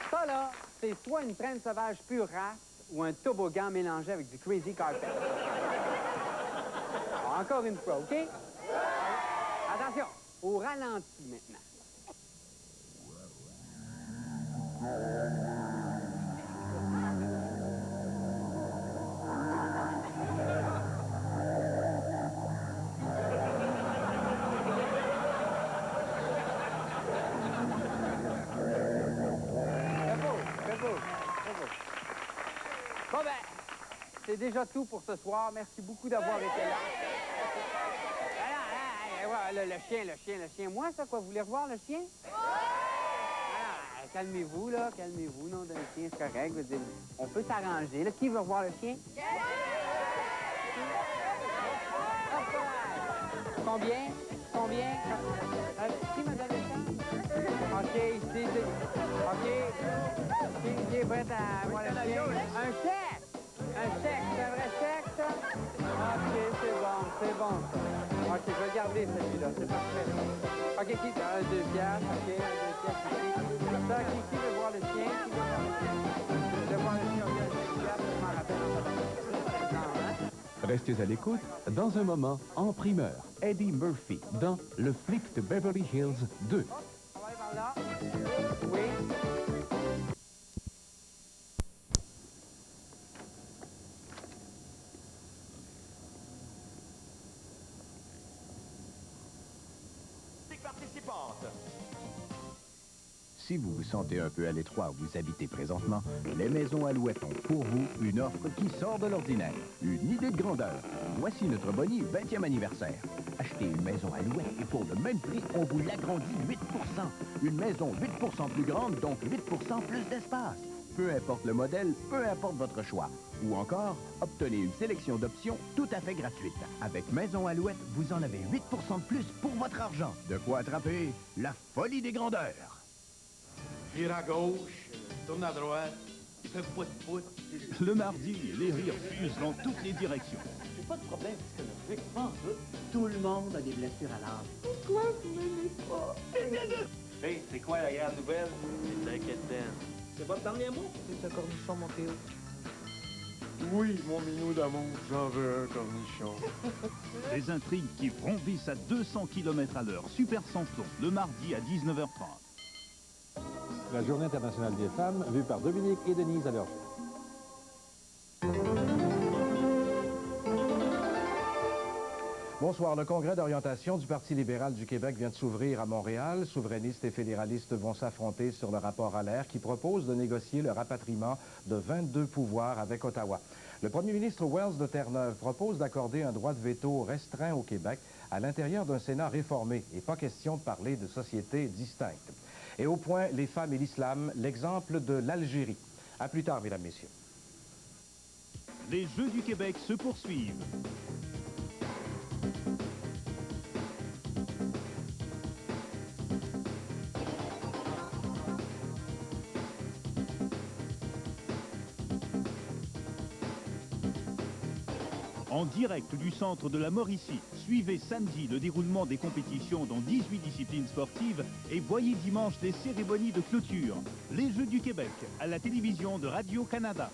Ça, là, c'est soit une traîne sauvage pure race ou un toboggan mélangé avec du crazy carpet. Bon, encore une fois, OK? Attention, au ralenti maintenant. Bon, ben, c'est déjà tout pour ce soir. Merci beaucoup d'avoir été là. Le chien. Moi, ça, quoi, vous voulez revoir le chien? Calmez-vous, là, calmez-vous. Non, d'un chien, c'est correct. Je veux dire, on peut s'arranger. Là, qui veut revoir le chien? Combien? Qui m'a donné ça? OK, ici, OK. Qui est prêt à voir le chien? Un chèque! C'est un vrai chèque, ça? OK, c'est bon, ça. OK, je vais garder celui-là, c'est parfait. OK, qui? 2 piastres, OK, 2 piastres ici. Ça, qui veut voir le chien? Qui veut voir le chien? OK, 2 piastres, je m'en rappelle en non, hein? Restez à l'écoute. Dans un moment, en primeur, Eddie Murphy dans Le flic de Beverly Hills 2. On va aller par là. Oui. Si vous vous sentez un peu à l'étroit où vous habitez présentement, les Maisons Alouette ont pour vous une offre qui sort de l'ordinaire. Une idée de grandeur. Voici notre Bonnie 20e anniversaire. Achetez une maison Alouette et pour le même prix, on vous l'agrandit 8 %. Une maison 8 % plus grande, donc 8 % plus d'espace. Peu importe le modèle, peu importe votre choix. Ou encore, obtenez une sélection d'options tout à fait gratuite. Avec Maison Alouette, vous en avez 8 % de plus pour votre argent. De quoi attraper la folie des grandeurs. Vire à gauche, tourne à droite, il fait pout-pout. Le mardi, les rires fusent dans toutes les directions. J'ai pas de problème psychologique, pas en tout. Tout le monde a des blessures à l'âme. Pourquoi vous m'aimez pas? Hey, c'est quoi la grande nouvelle? C'est inquiétant. C'est votre dernier mot? C'est un cornichon, mon Théo. Oui, mon minou d'amour, j'en veux un cornichon. Des intrigues qui vrombissent à 200 km à l'heure. Super sans plomb, le mardi à 19h30. La Journée internationale des femmes, vue par Dominique et Denise à leur jeu. Bonsoir. Le congrès d'orientation du Parti libéral du Québec vient de s'ouvrir à Montréal. Souverainistes et fédéralistes vont s'affronter sur le rapport Allaire qui propose de négocier le rapatriement de 22 pouvoirs avec Ottawa. Le premier ministre Wells de Terre-Neuve propose d'accorder un droit de veto restreint au Québec à l'intérieur d'un Sénat réformé et pas question de parler de sociétés distinctes. Et au point, les femmes et l'islam, l'exemple de l'Algérie. À plus tard, mesdames, messieurs. Les Jeux du Québec se poursuivent. En direct du centre de la Mauricie, suivez samedi le déroulement des compétitions dans 18 disciplines sportives et voyez dimanche les cérémonies de clôture. Les Jeux du Québec, à la télévision de Radio-Canada.